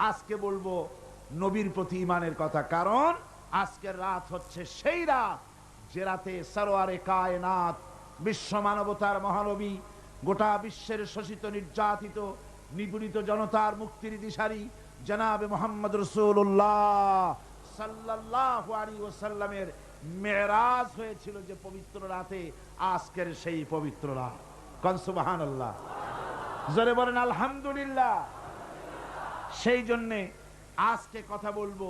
আজকে বলবো নবীর প্রতি ঈমানের কথা, কারণ আজকের রাত হচ্ছে সেই রাত যে রাতে সরওয়ারে কায়নাত, বিশ্ব মানবতার মহানবী, গোটা বিশ্বের শোষিত নির্যাতিত নিপীড়িত জনতার মুক্তির দিশারি জনাবে মুহাম্মদ রাসূলুল্লাহ সাল্লাল্লাহু আলাইহি ওয়াসাল্লামের মেরাজ হয়েছিল যে পবিত্র রাতে, আজকের সেই পবিত্র রাত। কোন সুবহানাল্লাহ, জোরে বলেন আলহামদুলিল্লাহ। সেই জন্যে আজকে কথা বলবো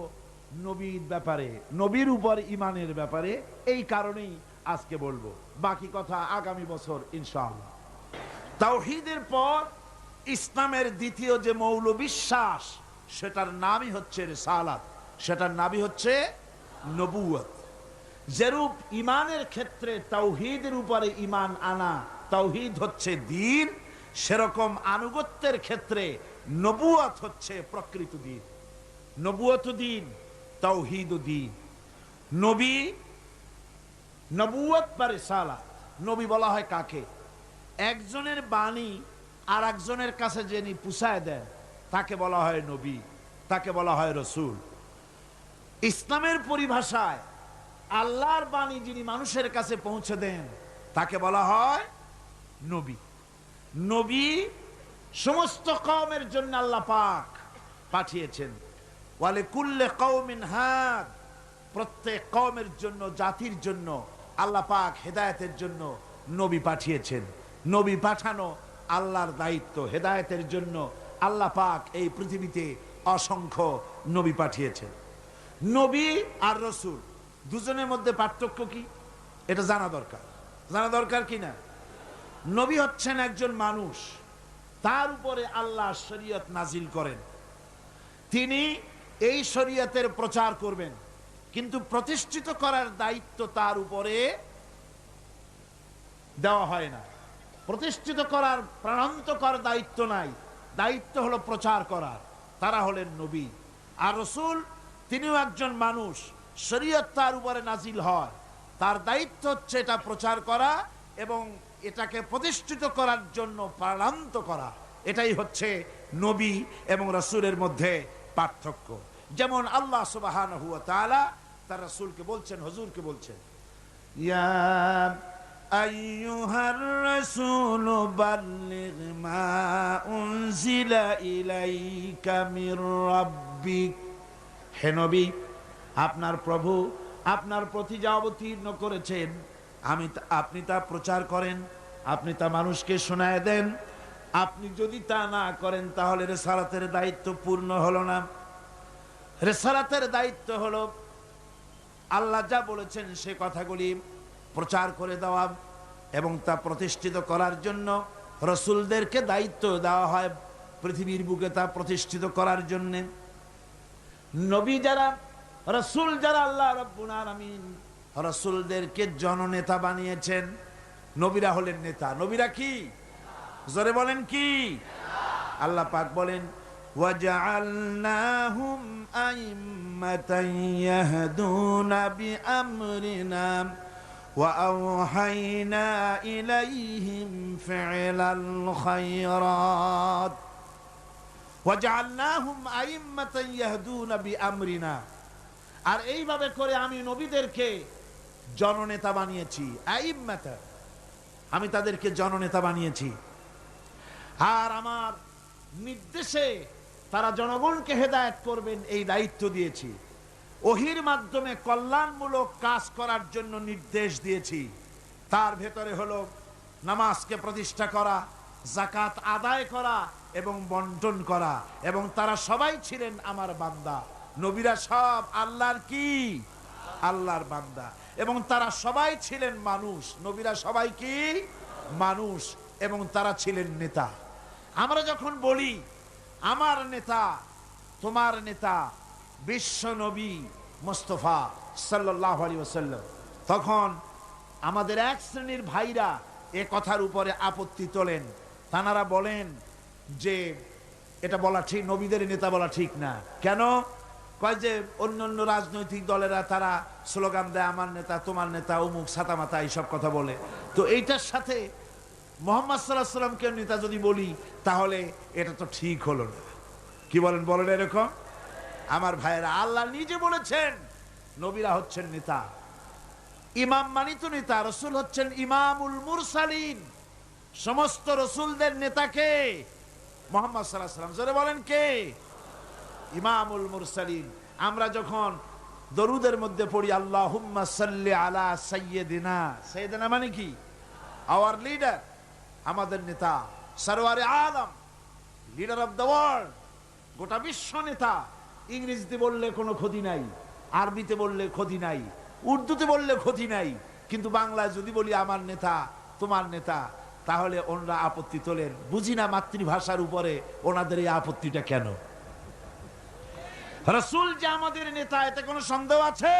নবীর ব্যাপারে, নবীর উপর ঈমানের ব্যাপারে। এই কারণেই আজকে বলবো, বাকি কথা আগামী বছর ইনশাআল্লাহ। তাওহীদের পর ইসলামের দ্বিতীয় যে মৌল বিশ্বাস, সেটার নামই হচ্ছে রিসালাত, সেটার নামই হচ্ছে নবুয়ত। যেরূপ ঈমানের ক্ষেত্রে তাওহীদের উপরে ঈমান আনা, তাওহীদ হচ্ছে দ্বীন, সেরকম আনুগত্যের ক্ষেত্রে নবুয়ত হচ্ছে প্রকৃত দ্বীন। নবুয়ত দ্বীন, তাওহীদ দ্বীন। নবী, নবুয়ত বা রিসালাত। নবী বলা হয় কাকে? একজনের বাণী আর একজনের কাছে যিনি পৌঁছায় দেন তাকে বলা হয় নবী, তাকে বলা হয় রাসূল। ইসলামের পরিভাষায় আল্লাহর বাণী যিনি মানুষের কাছে পৌঁছে দেন তাকে বলা হয় নবী। নবী সমস্ত কওমের জন্য আল্লাহ পাক পাঠিয়েছেন। ওয়ালি কুল্লি কওমিন হাদ, প্রত্যেক কওমের জন্য, জাতির জন্য আল্লাহ পাক হেদায়েতের জন্য নবী পাঠিয়েছেন। নবী পাঠানো আল্লাহর দায়িত্ব। হেদায়েতের জন্য আল্লাহ পাক এই পৃথিবীতে অসংখ্য নবী পাঠিয়েছেন। নবী আর রাসূল দুজনের মধ্যে পার্থক্য কি, এটা জানা দরকার। জানা দরকার কি না? নবী হচ্ছেন একজন মানুষ, তার উপরে আল্লাহ শরীয়ত নাজিল করেন, তিনি এই শরীয়তের প্রচার করবেন, কিন্তু প্রতিষ্ঠিত করার দায়িত্ব তার উপরে দেওয়া হয় না। প্রতিষ্ঠিত করার, প্রাণান্তকর দায়িত্ব নাই, দায়িত্ব হলো প্রচার করার। তারা হলেন নবী। আর রাসূল তিনিও একজন মানুষ, শরীয়ত তার উপরে নাজিল হয়, তার দায়িত্ব হচ্ছে এটা প্রচার করা এবং এটাকে প্রতিষ্ঠিত করার জন্য প্রাণান্ত করা। এটাই হচ্ছে নবী এবং রাসূলের মধ্যে পার্থক্য। যেমন আল্লাহ সুবহানাহু ওয়া তাআলা তার রাসূলকে বলছেন, হুজুরকে বলছেন, ইয়া আইয়ুহার রাসূল বাল্লিগ মা উনজিলা ইলাইকা মির রাব্বিক। হে নবী, আপনার প্রভু আপনার প্রতি যা অবতীর্ণ করেছেন আপনি তা প্রচার করেন, আপনি তা মানুষকে শোনায় দেন। আপনি যদি তা না করেন তাহলে রিসালাতের দায়িত্ব পূর্ণ হলো না। রিসালাতের দায়িত্ব হলো আল্লাহ যা বলেছেন সে কথাগুলি প্রচার করে দেওয়া এবং তা প্রতিষ্ঠিত করার জন্য রাসূলদেরকে দায়িত্ব দেওয়া হয় পৃথিবীর বুকে তা প্রতিষ্ঠিত করার জন্য। নবী যারা, রাসূল যারা, আল্লাহ রাব্বুল আলামিন রাসূলদেরকে জননেতা বানিয়েছেন। নবীরা হলেন নেতা। নবীরা কি? জোরে বলেন কি? আল্লাহ পাক বলেন, ওয়াজআলনাহুম আইম্মাতান ইয়াহদুনা বিআমরিনা ওয়া আওহাইনা ইলাইহিম ফি'লাল খায়রাত। ওয়াজআলনাহুম আইম্মাতান ইয়াহদুনা বিআমরিনা। আর এইভাবে করে আমি নবীদেরকে জননেতা বানিয়েছি। আইম্মাতা, আমি তাদেরকে জননেতা বানিয়েছি। আর আমার নির্দেশে তারা জনগণকে হেদায়েত করবেন, এই দায়িত্ব দিয়েছি। ওহীর মাধ্যমে কল্যাণমূলক কাজ করার জন্য নির্দেশ দিয়েছি। তার ভেতরে হলো নামাজকে প্রতিষ্ঠা করা, যাকাত আদায় করা এবং বন্টন করা। এবং তারা সবাই ছিলেন আমার বান্দা। নবীরা সব আল্লাহর কি? আল্লাহর বান্দা। এবং তারা সবাই ছিলেন মানুষ। নবীরা সবাই কি? মানুষ। এবং তারা ছিলেন নেতা। আমরা যখন বলি আমার নেতা, তোমার নেতা বিশ্ব নবী মুস্তাফা সাল্লাল্লাহু আলাইহি ওয়াসাল্লাম, তখন আমাদের এক শ্রেণীর ভাইরা এ কথার উপরে আপত্তি তোলেন। তানারা বলেন যে এটা বলা ঠিক, নবীদের নেতা বলা ঠিক না। কেন? কয় যে অন্যান্য রাজনৈতিক দলেরা তারা স্লোগান দেয় আমার নেতা, তোমার নেতা, অমুক ছাতামাতা, এইসব কথা বলে। তো এইটার সাথে মুহাম্মদ সাল্লাল্লাহু আলাইহি ওয়াসাল্লামকে নেতা যদি বলি তাহলে এটা তো ঠিক হলো না। কি বলেন, বলেন এরকম? আমার ভাইয়েরা, আল্লাহ নিজে বলেছেন নবীরা হচ্ছেন নেতা। ইমাম মানিত নেতা, রসুল হচ্ছেন ইমামুল মুরসালিন। সমস্ত রসুলদের নেতা কে? মুহাম্মদ সাল্লাল্লাহু আলাইহি ওয়াসাল্লাম। জোরে বলেন কে? ইমামুল মুরসালিন। আমরা যখন দরুদের মধ্যে পড়ি আল্লাহুম্মা সাল্লি আলা সাইয়্যিদিনা, সাইয়্যিদিনা মানে কি? আওয়ার লিডার, আমাদের নেতা, Sarware Alam, leader of the world, গোটা বিশ্ব নেতা। ইংরেজিতে বললে কোনো ক্ষতি নাই, আরবিতে বললে ক্ষতি নাই, উর্দুতে বললে ক্ষতি নাই, কিন্তু বাংলায় যদি বলি আমার নেতা, তোমার নেতা, তাহলে ওনারা আপত্তি তোলেন। বুঝি না মাতৃভাষার উপরে ওনাদের এই আপত্তিটা কেন? রসুল যে আমাদের নেতা, এতে কোনো সন্দেহ আছে?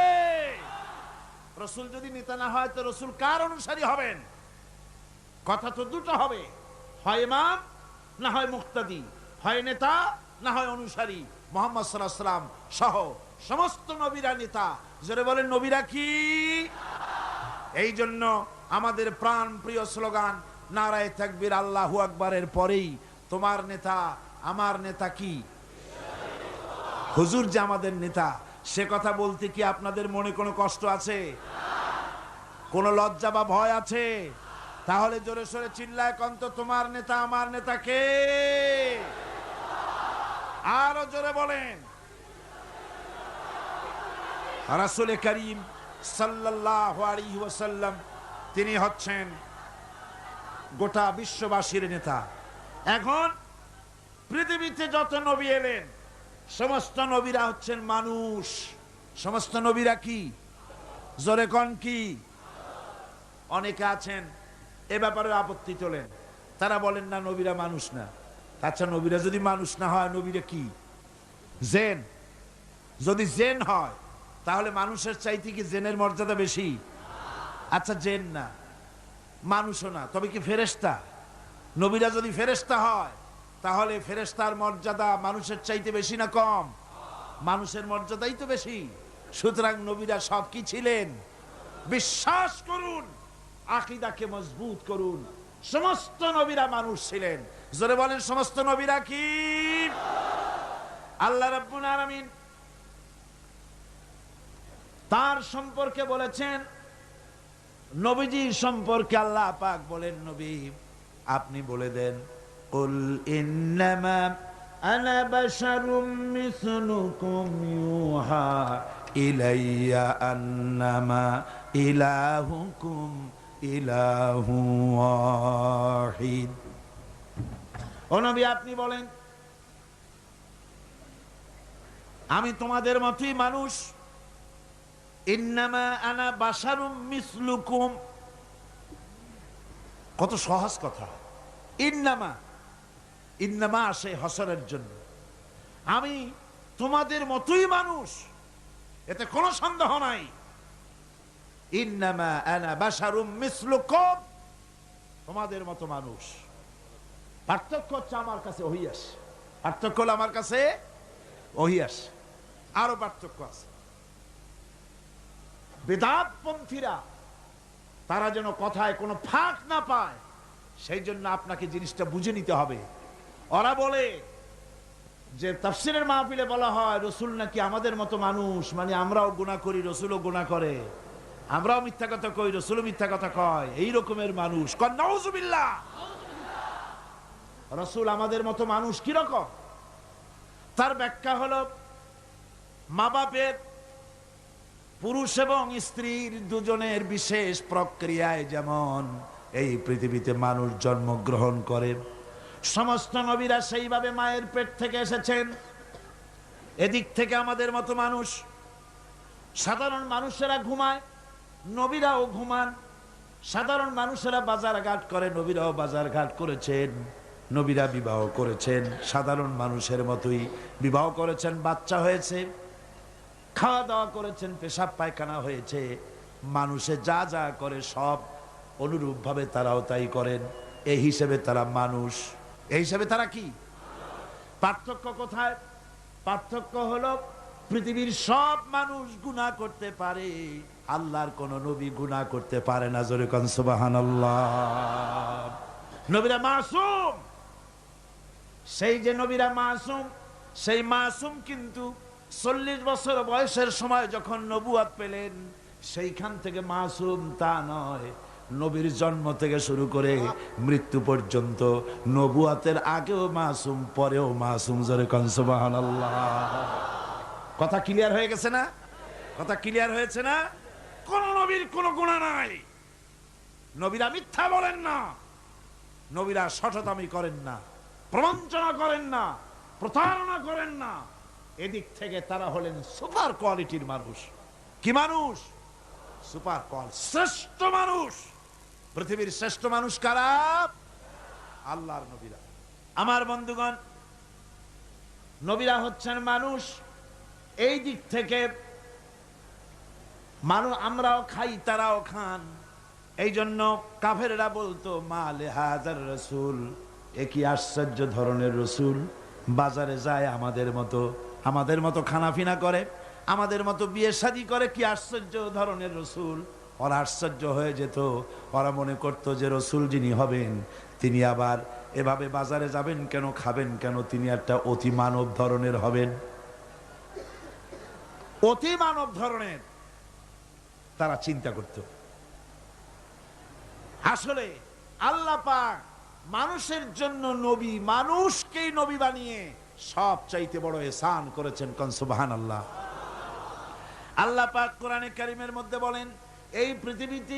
রসুল যদি নেতা না হয় তো রসুল কার অনুসারী হবেন? কথা তো দুটো হবে, হয় ইমাম না হয় মুক্তাদি, হয় নেতা না হয় অনুসারী। মুহাম্মদ সাল্লাল্লাহু আলাইহি ওয়াসাল্লাম সহ সমস্ত নবীরা নেতা। জোরে বলেন নবীরা কি? এই জন্য আমাদের প্রাণ প্রিয় স্লোগান নারায়ে তাকবীর আল্লাহু আকবারের পরেই তোমার নেতা আমার নেতা কি? হুজুর যে আমাদের নেতা, সে কথা বলতে কি আপনাদের মনে কোনো কষ্ট আছে? কোনো লজ্জা বা ভয় আছে? তাহলে জোরে সোরে চিল্লায় কন্ত, তোমার নেতা আমার নেতা কে? আরো জোরে বলেন। রাসূল করিম সাল্লাল্লাহু আলাইহি ওয়াসাল্লাম, তিনি হচ্ছেন গোটা বিশ্ববাসীর নেতা। এখন পৃথিবীতে যত নবী এলেন, সমস্ত নবীরা হচ্ছেন মানুষ। সমস্ত নবীরা কি? জোরে কোন কি? অনেকে আছেন এ ব্যাপারে আপত্তি তোলেন, তারা বলেন না নবীরা মানুষ না। আচ্ছা, নবীরা যদি মানুষ না হয়, নবীরা কি? জেন। যদি জেন হয় তাহলে মানুষের চাইতে কি জেনের মর্যাদা বেশি? আচ্ছা, জেন না, মানুষও না, তবে কি ফেরেশতা? নবীরা যদি ফেরেশতা হয় তাহলে ফেরেশতার মর্যাদা মানুষের চাইতে বেশি না কম? মানুষের মর্যাদাই তো বেশি। সুতরাং নবীরা সব কি ছিলেন? বিশ্বাস করুন, আকীদাকে মজবুত করুন, সমস্ত নবীরা মানুষ ছিলেন। জোরে বলেন সমস্ত নবীরা কি? আল্লাহ রাব্বুল আলামিন তার সম্পর্কে বলেছেন, নবীজি সম্পর্কে আল্লাহ পাক বলেন, নবী আপনি বলে দেন, কুল ইন্নামা আনা বাশারুম মিসলুকুম ইউহা ইলাইয়া আন্নামা ইলাহুকুম ইলাহু ওয়াহিদ। ও নবী আপনি বলেন, আমি তোমাদের মতই মানুষ। ইন্নামা আনা বাশারুম মিসলুকুম, কত সহজ কথা। ইন্নামা, ইন্নামা আসে হসরের জন্য। আমি তোমাদের মতই মানুষ, এতে কোনো সন্দেহ নাই। ইন্নামা আনা বাশারুম মিসলুকুম, তোমাদের মতো মানুষ। পার্থক্য হচ্ছে আমার কাছে ওহী আসে। পার্থক্য হলো আমার কাছে ওহী আসে। আরো পার্থক্য আছে। বেদাতপন্থীরা তারা যেন কথায় কোনো ফাঁক না পায়, সেই জন্য আপনাকে জিনিসটা বুঝে নিতে হবে। ওরা বলে যে তাফসীরের মাহফিলে বলা হয় রসুল নাকি আমাদের মতো মানুষ, মানে আমরাও গুনাহ করি, রসুলও গুনাহ করে, আমরাও মিথ্যা কথা কই, রসুলও মিথ্যা কথা কয়, এই রকমের মানুষ। নাউযুবিল্লাহ। রসুল আমাদের মতো মানুষ কিরকম? তার ব্যাখ্যা হলো, মা বাপের, পুরুষ এবং স্ত্রীর দুজনের বিশেষ প্রক্রিয়ায় যেমন এই পৃথিবীতে মানুষ জন্মগ্রহণ করে, সমস্ত নবীরা সেইভাবে মায়ের পেট থেকে এসেছেন। এদিক থেকে আমাদের মতো মানুষ। সাধারণ মানুষেরা ঘুমায়, নবীরাও ঘুমান। সাধারণ মানুষেরা বাজার ঘাট করে, নবীরাও বাজার ঘাট করেছেন। নবীরা বিবাহ করেছেন, সাধারণ মানুষের মতোই বিবাহ করেছেন, বাচ্চা হয়েছে, খাওয়া দাওয়া করেছেন, পেশাব পায়খানা হয়েছে। মানুষে যা যা করে সব অনুরূপ ভাবে তারাও তাই করেন। এই হিসেবে তারা মানুষ, এই হিসেবে তারা কি? পার্থক্য কোথায়? পার্থক্য হলো পৃথিবীর সব মানুষ গুনাহ করতে পারে, আল্লাহর কোন নবী গুনাহ করতে পারে না। জোরে কোন সুবহানাল্লাহ। নবীরা মাসুম। সেই যে নবীরা মাসুম, সেই মাসুম কিন্তু 40 বছর বয়সের সময় যখন নবুয়ত পেলেন, সেইখান থেকে মাসুম তা নয়, নবীর জন্ম থেকে শুরু করে মৃত্যু পর্যন্ত, নবুয়তের আগেও মাসুম, পরেও মাসুম। জোরে কোন সুবহানাল্লাহ। কথা ক্লিয়ার হয়ে গেছে না? কথা ক্লিয়ার হয়েছে না? কোন নবীর কোনো গুনাহ নাই। নবীরা মিথ্যা বলেন না, নবীরা শঠতামি করেন না, প্রবঞ্চনা করেন না, প্রতারণা করেন না। এদিক থেকে তারা হলেন সুপার কোয়ালিটির মানুষ। কি মানুষ? সুপার কোয়ালিটি, শ্রেষ্ঠ মানুষ। পৃথিবীর শ্রেষ্ঠ মানুষ কারা? আল্লাহর নবীরা। আমার বন্ধুগণ, নবীরা হচ্ছেন মানুষ। এই দিক থেকে মানুষ, আমরাও খাই তারাও খান। এই জন্য কাফেররা বলতো মালে হাজার রসুল, একই আশ্চর্য ধরনের রসুল, বাজারে যায় আমাদের মতো খানাফিনা করে, আমাদের মতো বিয়ে শাদী করে, কি আশ্চর্য ধরনের রসুল। ওরা আশ্চর্য হয়ে যেত, ওরা মনে করতো যে রসুল যিনি হবেন তিনি আবার এভাবে বাজারে যাবেন কেন, খাবেন কেন, তিনি একটা অতি মানব ধরনের হবেন, অতি মানব ধরনের তারা চিন্তা করত। আসলে আল্লাহ পাক মানুষের জন্য নবী, মানুষকেই নবী বানিয়ে সব চাইতে বড় ihsan করেছেন। কোন সুবহানাল্লাহ। আল্লাহ পাক কোরআনে কারীমের মধ্যে বলেন, এই পৃথিবীতে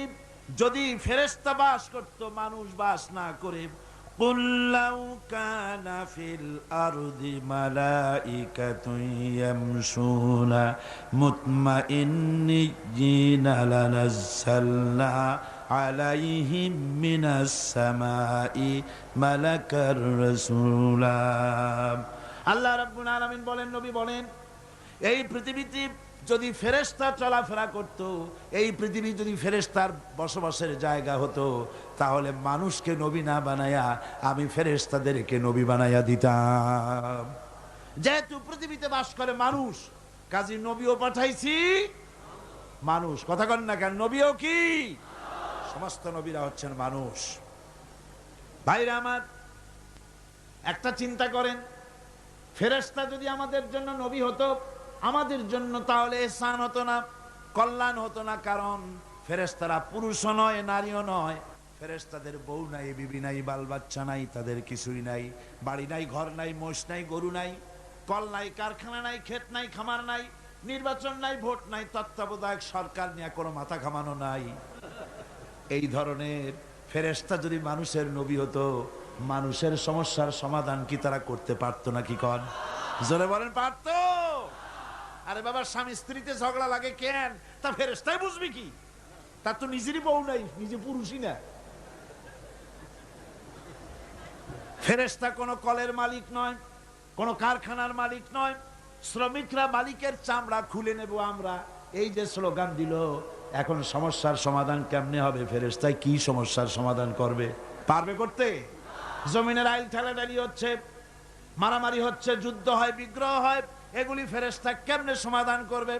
যদি ফেরেশতা বাস করত, মানুষ বাস না করে, কুল লাউ কানা ফিল আরদি মালাইকাতুন ইয়ামশুনা মুতমাইন্নিনা লানাজ্জালনা আলাইহিম মিনাস সামাই মালাকার রাসূলা। আল্লাহ রাব্বুল আলামিন বলেন, নবী বলেন, এই পৃথিবীতে যদি ফেরেশতা চলাফেরা করত, এই পৃথিবী যদি ফেরেশতার বসবাসের জায়গা হতো, তাহলে মানুষকে নবী না বানায়া আমি ফেরেশতাদেরকে নবী বানায়া দিতাম। যেহেতু পৃথিবীতে বাস করে মানুষ, কাজী নবীও পাঠাইছি মানুষ। কথা কন না কেন? নবীও কি? সমস্ত নবীরা হচ্ছেন মানুষ। ভাইরা আমার, একটা চিন্তা করেন, ফেরেশতা যদি আমাদের জন্য নবী হতো, আমাদের জন্য তাহলে ihsan হতো না, কল্যাণ হতো না। কারণ ফেরেশতারা পুরুষও নয়, নারীও নয়। ফেরেশতাদের বউ নাই, বিবি নাই, বাল বাচ্চা নাই, তাদের কিছুই নাই, বাড়ি নাই, ঘর নাই, মোষ নাই, গরু নাই, কল নাই, কারখানা নাই, ক্ষেত নাই, খামার নাই, নির্বাচন নাই, ভোট নাই, তত্ত্বাবধায়ক সরকার নিয়ে কোনো মাথা ঘামানো নাই। এই ধরনের ফেরেশতা যদি মানুষের নবী হতো, মানুষের সমস্যার সমাধান কি তারা করতে পারতো নাকি? কন জোরে বলেন, পারতো? আরে বাবা, স্বামী স্ত্রীতে ঝগড়া লাগে কেন? তা ফেরেশতাই বুঝবি কি? তার তো নিজেরই বউ নাই, নিজে পুরুষই না। ফেরেশতা কোনো কলের মালিক নয়, কোনো কারখানার মালিক নয়। শ্রমিকরা মালিকের চামড়া খুলে নেব আমরা, এই যে স্লোগান দিল, এখন সমস্যার সমাধান কেমনে হবে? ফেরেশতাই কি সমস্যার সমাধান করবে? পারবে করতে? জমিনের আইল ঠেলাঠালি হচ্ছে, মারামারি হচ্ছে, যুদ্ধ হয়, বিগ্রহ হয়, এগুলি ফেরেশতা কেমনে সমাধান করবে?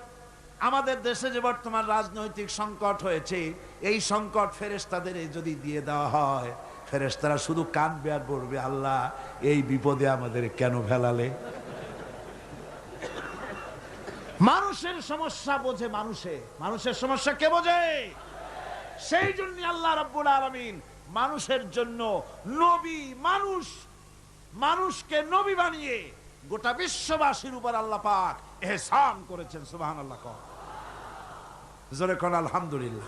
আমাদের দেশে যে বর্তমান রাজনৈতিক সংকট হয়েছে, এই সংকট ফেরেশতাদের যদি দিয়ে দেওয়া হয়, ফেরেশতারা শুধু কাঁদবে আর বলবে, আল্লাহ এই বিপদে আমাদের কেন ফেলালে? মানুষের সমস্যা বোঝে মানুষের সমস্যা কে বোঝে? সেই জন্য আল্লাহ রাব্বুল আলামিন মানুষের জন্য নবী, মানুষকে নবী বানিয়ে গোটা বিশ্ববাসীর উপর আল্লাহ পাক ihsan করেছেন। সুবহানাল্লাহ। জোরে কোন আলহামদুলিল্লাহ।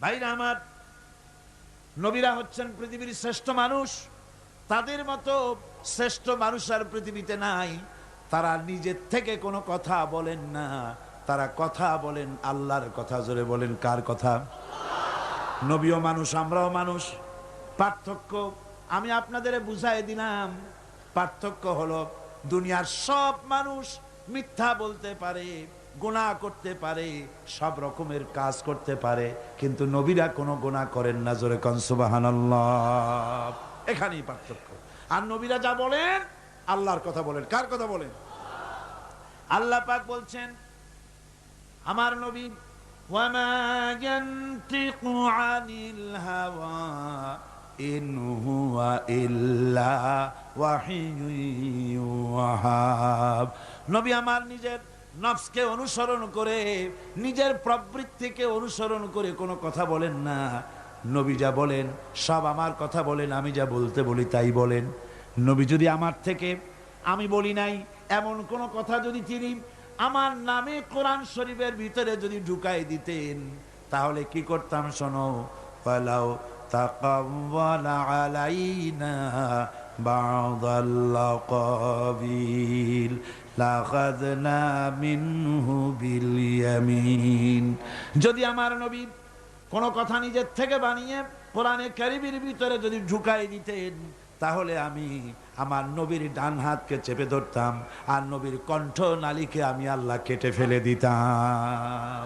ভাইরা আমার, নবীরা হচ্ছেন পৃথিবীর শ্রেষ্ঠ মানুষ। তাদের মতো শ্রেষ্ঠ মানুষ আর পৃথিবীতে নাই। তারা নিজের থেকে কোনো কথা বলেন না, তারা কথা বলেন আল্লাহর কথা। জোরে বলেন, কার কথা? নবীও মানুষ, আমরাও মানুষ। পার্থক্য আমি আপনাদের বুঝাই দিলাম। পার্থক্য হলো, দুনিয়ার সব মানুষ মিথ্যা বলতে পারে, গুনাহ করতে পারে, সব রকমের কাজ করতে পারে, কিন্তু নবীরা কোনো গুনাহ করেন না। জোরে কোন সুবহানাল্লাহ। এখানেই পার্থক্য। আর নবীরা যা বলেন আল্লাহর কথা বলেন। কার কথা বলেন? আল্লাহ পাক বলছেন, আমার নবী, ওয়া মা ইয়ানতিকু আনিল হাওয়া ইন হুয়া ইল্লা ওয়াহিয়ুন ইউহা। নবী আমার নিজের নফসকে অনুসরণ করে, নিজের প্রবৃত্তিকে অনুসরণ করে কোনো কথা বলেন না। নবী যা বলেন সব আমার কথা বলেন, আমি যা বলতে বলি তাই বলেন। নবী যদি আমার থেকে আমি বলি নাই এমন কোন কথা যদি তিনি আমার নামে কোরআন শরীফের ভিতরে যদি ঢুকাই দিতেন, তাহলে কি করতাম শোনো, ওয়ালাউ তাকাওয়ালা আলাইনা বা'দাল আকাবিল লাখাযনা মিনহু বিল ইয়ামিন। যদি আমার নবী কোন কথা নিজের থেকে বানিয়ে কোরআনে কারীমের ভিতরে যদি ঢুকাই দিতেন, তাহলে আমি আমার নবীর ডান হাতকে চেপে ধরতাম, আর নবীর কণ্ঠ নালীকে আমি আল্লাহ কেটে ফেলে দিতাম।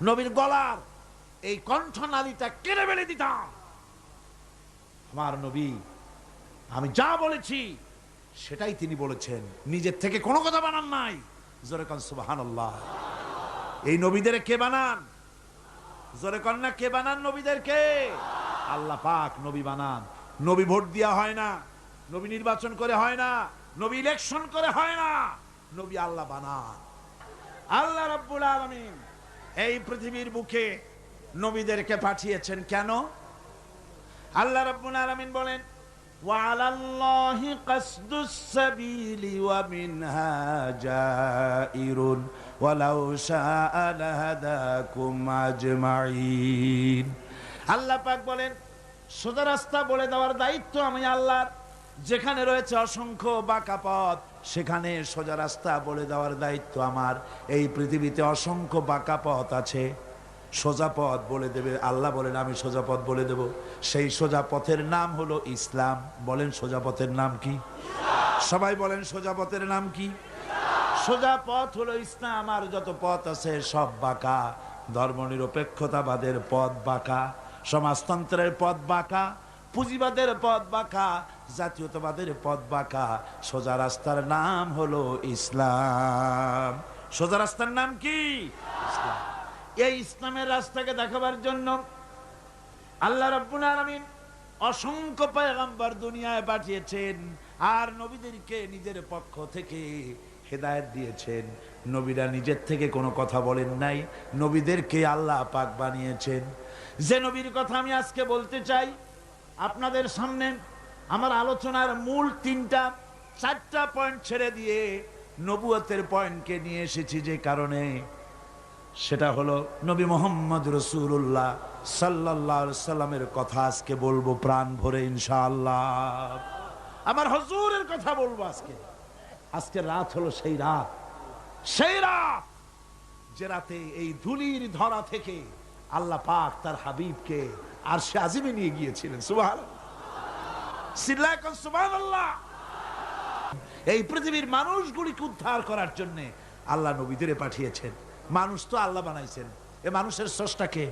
নবীর গলার এই কণ্ঠ নালীটা কেটে ফেলে দিতাম। আমার নবী আমি যা বলেছি সেটাই তিনি বলেছেন, নিজের থেকে কোনো কথা বানান নাই। জোরে কান সুবহানাল্লাহ। এই নবীদের কে বানান? জোরে কান না, কে বানান নবীদেরকে? আল্লাহ পাক নবী বানান। নবী ভোট দেওয়া হয় না, নবী নির্বাচন করে হয় না, নবী ইলেকশন করে হয় না, নবী আল্লাহ বানান। আল্লাহ রাব্বুল আলামিন এই পৃথিবীর বুকে নবীদেরকে পাঠিয়েছেন কেন? আল্লাহ রাব্বুল আলামিন বলেন, ওয়ালাল্লাহি কাসদুস সাবিলি ওয়া মিনহা জাইরুন ওয়ালাউ শাআ লাহাদাকুম আজমাইন। আল্লাহ পাক বলেন, সোজা রাস্তা বলে দেওয়ার দায়িত্ব আমি আল্লাহর। যেখানে রয়েছে অসংখ্য বাঁকা পথ, সেখানে সোজা রাস্তা বলে দেওয়ার দায়িত্ব আমার। এই পৃথিবীতে অসংখ্য বাঁকা পথ আছে, সোজা পথ বলে দেবে আল্লাহ বলেন, আমি সোজা পথ বলে দেব। সেই সোজা পথের নাম হলো ইসলাম। বলেন সোজা পথের নাম কি? সবাই বলেন সোজা পথের নাম কি? সোজা পথ হলো ইসলাম। আর যত পথ আছে সব বাঁকা। ধর্মনিরপেক্ষতাবাদের পথ বাঁকা, সমাজতন্ত্রের পথ বাঁকা, পুঁজিবাদের পথ বাঁকা, জাতীয়তাবাদের পথ বাঁকা। সোজা রাস্তার নাম হলো ইসলাম। সোজা রাস্তার নাম কি? ইসলাম। এই ইসলামের রাস্তাকে দেখাবার জন্য আল্লাহ রাব্বুল আলামিন অসংখ্য পয়গম্বর দুনিয়ায় পাঠিয়েছেন, আর নবীদেরকে নিজের পক্ষ থেকে হেদায়েত দিয়েছেন। নবীরা নিজের থেকে কোনো কথা বলেন নাই, নবীদেরকে আল্লাহ পাক বানিয়েছেন। যে নবীর কথা আমি আজকে বলতে চাই আপনাদের সামনে, আমার আলোচনার মূল চারটা পয়েন্ট ছেড়ে দিয়ে নবুয়তের পয়েন্টকে নিয়ে এসেছি, যে কারণে সেটা হলো নবী মুহাম্মদ রাসূলুল্লাহ সাল্লাল্লাহু আলাইহি সাল্লামের কথা আজকে বলবো প্রাণ ভরে ইনশাআল্লাহ। আমার হুজুরের কথা বলবো আজকে। আজকের রাত হলো সেই রাত যে রাতে এই ধুলির ধরা থেকে আল্লাহ পাক তার হাবিবকে আরশে আজিমে নিয়ে গিয়েছিলেন। সুবহানাল্লাহ। এই পৃথিবীর মানুষগুলিকে উদ্ধার করার জন্য আল্লাহ নবীদের পাঠিয়েছেন। মানুষ তো আল্লাহ বানাইছেন, এ মানুষের স্রষ্টা কে?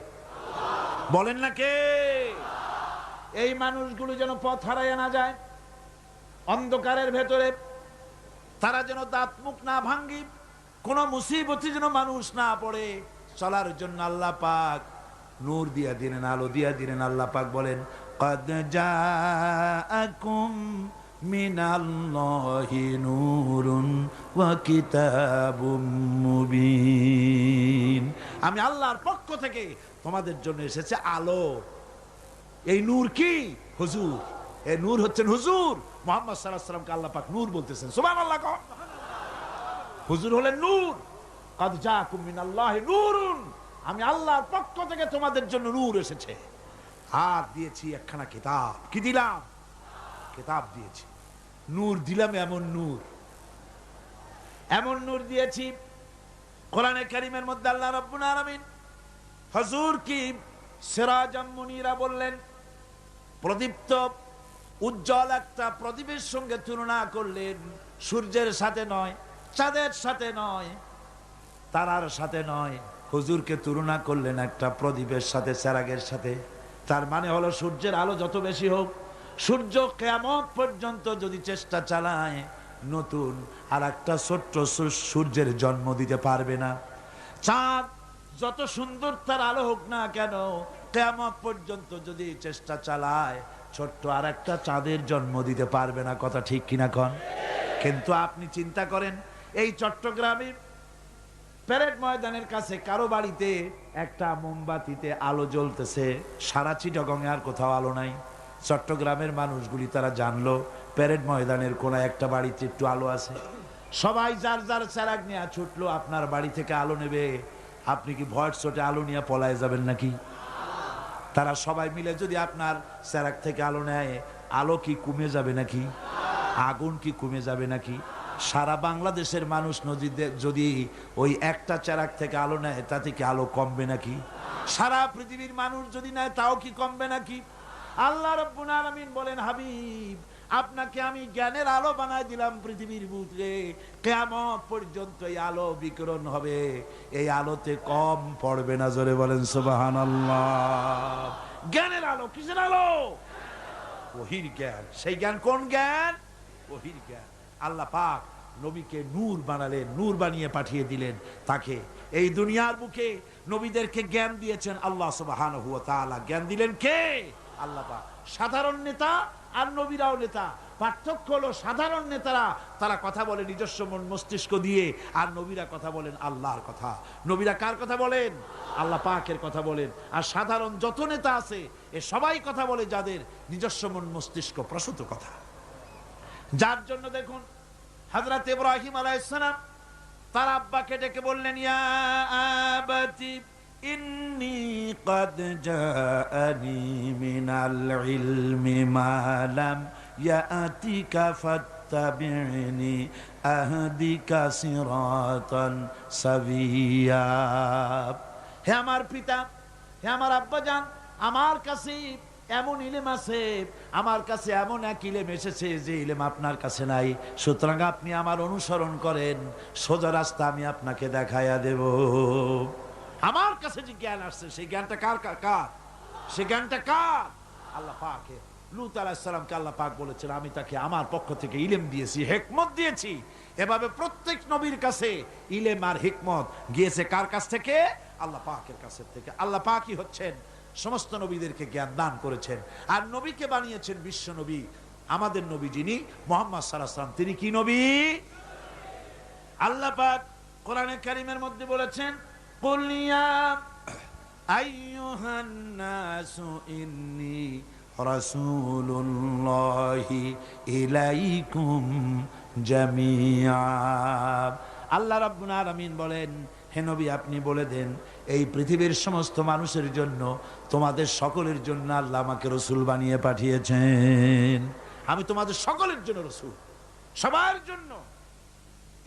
বলেন না কে? এই মানুষগুলো যেন পথ হারাইয়া না যায়, অন্ধকারের ভেতরে তারা যেন দাঁত মুখ না ভাঙ্গি, কোন মুসিবতে যেন মানুষ না পড়ে, চলার জন্য আল্লাহ পাক নূর দিয়া দিলেন, আলো দিয়া দিলেন। আল্লাহ পাক বলেন, قد جاءكم من الله نور وكتاب مبين। আমি আল্লাহর পক্ষ থেকে তোমাদের জন্য এসেছে আলো। এই নূর কি? হুজুর। এই নূর হচ্ছেন হুজুর মুহাম্মদ সাল্লাল্লাহু আলাইহি ওয়াসাল্লামকে আল্লাহ পাক নূর বলতেছেন। সুবহানাল্লাহ। হুজুর হলেন নূর। قد جاءكم من الله نور। আমি আল্লাহর পক্ষ থেকে তোমাদের জন্য নূর এসেছে। আর দিয়েছি একখানা কিতাব। কি দিলাম? কিতাব দিয়েছি। নূর দিলাম, এমন নূর দিয়েছি। কোরআনে কারীমের মধ্যে আল্লাহ রাব্বুল আলামিন হুজুর কি সিরাজাম মুনীরা বললেন। প্রদীপ্ত উজ্জ্বল একটা প্রদীপের সঙ্গে তুলনা করলেন। সূর্যের সাথে নয়, চাঁদের সাথে নয়, তারার সাথে নয়, হুজুরকে তুলনা করলেন একটা প্রদীপের সাথে, চেরাগের সাথে। তার মানে হলো সূর্যের আলো যত বেশি হোক, সূর্য কিয়ামত পর্যন্ত যদি চেষ্টা চালায়, নতুন আর একটা ছোট্ট সূর্যের জন্ম দিতে পারবে না। চাঁদ যত সুন্দর তার আলো হোক না কেন, কিয়ামত পর্যন্ত যদি চেষ্টা চালায়, ছোট্ট আর একটা চাঁদের জন্ম দিতে পারবে না, কথা ঠিক কিনা কন? কিন্তু আপনি চিন্তা করেন, এই চট্টগ্রামের প্যারেড ময়দানের কাছে কারো বাড়িতে একটা মোমবাতিতে আলো জ্বলতেছে, সারা চিটাগংয়ে আর কোথাও আলো নাই। চট্টগ্রামের মানুষগুলি তারা জানলো প্যারেড ময়দানের কোন একটা বাড়িতে একটু আলো আছে, সবাই যার যার চেরাগ নিয়ে ছুটলো আপনার বাড়ি থেকে আলো নেবে। আপনি কি ভয়ের চোটে আলো নিয়ে পলায় যাবেন নাকি? তারা সবাই মিলে যদি আপনার চেরাগ থেকে আলো নেয়, আলো কি কমে যাবে নাকি? আগুন কি কমে যাবে নাকি? সারা বাংলাদেশের মানুষ যদি ওই একটা চেরাগ থেকে আলো নেয়, তাতে কি আলো কমবে নাকি? সারা পৃথিবীর মানুষ যদি নেয়, তাও কি কমবে নাকি? আল্লাহ রাব্বুল আলামিন বলেন, হাবিব আপনাকে আমি জ্ঞানের আলো বানাই দিলাম পৃথিবীর বুকে, কিয়ামত পর্যন্ত এই আলো বিকিরণ হবে, এই আলোতে কম পড়বে না। জোরে বলেন সুবহানাল্লাহ। জ্ঞানের আলো, কিসের আলো? ওহির জ্ঞান। সেই জ্ঞান কোন জ্ঞান? ওহির জ্ঞান। আল্লাহ পাক নবীকে নূর বানালেন, নূর বানিয়ে পাঠিয়ে দিলেন তাকে এই দুনিয়ার বুকে। নবীদেরকে জ্ঞান দিয়েছেন আল্লাহ সুবহানাহু ওয়া তাআলা। জ্ঞান দিলেন কে? আল্লাহ পাক। সাধারণ নেতা আর নবীরাও নেতা, পার্থক্য হলো সাধারণ নেতারা তারা কথা বলে নিজস্ব মন মস্তিষ্ক দিয়ে, আর নবীরা কথা বলেন আল্লাহর কথা। নবীরা কার কথা বলেন? আল্লাহ পাকের কথা বলেন। আর সাধারণ যত নেতা আছে এ সবাই কথা বলে যাদের নিজস্ব মন মস্তিষ্ক প্রসূত কথা। যার জন্য দেখুন হযরত ইব্রাহিম আলাইহিস সালাম তার আব্বাকে ডেকে বললেন, ইয়া আবাতি ইন্নী ক্বাদ জাআনি মিনাল ইলমি মা লাম ইয়াতিকা ফাত্তাবি'নি আহদিকা সিরাতান সাবিয়্যা। হে আমার পিতা, হে আমার আব্বাজান, আমার কাছে এমন ইলম আছে, আমার কাছে এমন এক ইলম এসেছে যে ইলম আপনার কাছে নাই। সুতরাং আপনি আমার অনুসরণ করেন, সোজা রাস্তা আমি আপনাকে দেখাইয়া দেব। আমার কাছে যে জ্ঞান আসছে সেই জ্ঞানটা কার? কার? সেই জ্ঞানটা কার? আল্লাহ পাকের। লূত আলাইহিস সালামকে আল্লাহ পাক বলেছেন, আমি তাকে আমার পক্ষ থেকে ইলম দিয়েছি, হিকমত দিয়েছি। এভাবে প্রত্যেক নবীর কাছে ইলম আর হিকমত গিয়েছে কার কাছ থেকে? আল্লাহ পাকের কাছ থেকে। আল্লাহ পাকই হচ্ছেন সমস্ত নবীদেরকে জ্ঞান দান করেছেন, আর নবীকে বানিয়েছেন বিশ্ব নবী। আমাদের নবী যিনি মুহাম্মদ সাল্লাল্লাহু আলাইহি ওয়াসাল্লাম, তিনি কি নবী? আল্লাহ পাক কোরআনে কারীমের মধ্যে বলেছেন, কুল ইয়া আইয়ুহান নাসু ইন্নী রাসূলুল্লাহি ইলাইকুম জামিআ। আল্লাহ রাব্বুল আলামিন বলেন, হে নবী আপনি বলে দেন এই পৃথিবীর সমস্ত মানুষের জন্য, তোমাদের সকলের জন্য আল্লাহ আমাকে রসুল বানিয়ে পাঠিয়েছেন। আমি তোমাদের সকলের জন্য রসুল, সবার জন্য।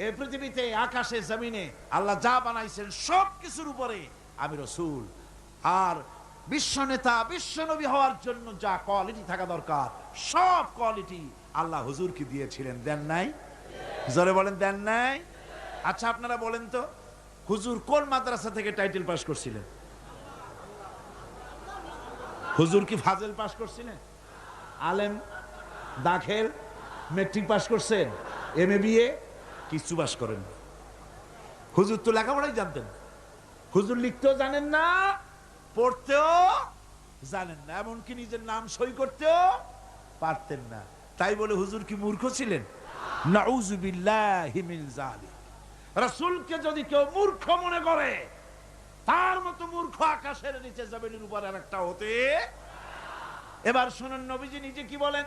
এই পৃথিবীতে আকাশে জমিনে আল্লাহ যা বানাইছেন সব কিছুর উপরে আমি রসুল। আর বিশ্ব নেতা বিশ্ব নবী হওয়ার জন্য যা কোয়ালিটি থাকা দরকার সব কোয়ালিটি আল্লাহ হুজুরকে দিয়েছিলেন, দেন নাই? জোরে বলেন, দেন নাই? আচ্ছা আপনারা বলেন তো, হুজুর কোন মাদ্রাসা থেকে টাইটেল পাস করছিলেন? হুজুর কি ফাজেল পাস করছিলেন? আলেম, দাখিল, মেট্রিক পাস করছেন? এমএ বিএ কিছু পাস করেন? হুজুর তো লেখাপড়াই জানতেন। হুজুর লিখতেও জানেন না, পড়তেও জানেন না, এমনকি নিজের নাম সই করতেও পারতেন না। তাই বলে হুজুর কি মূর্খ ছিলেন? নাউযু বিল্লাহি মিন যালিক। রাসূলকে যদি কেউ মূর্খ মনে করে, তার মতো মূর্খ আকাশের নিচে জমিনের উপর আরেকটা হতে। এবার শুনুন নবীজি নিজে কি বলেন।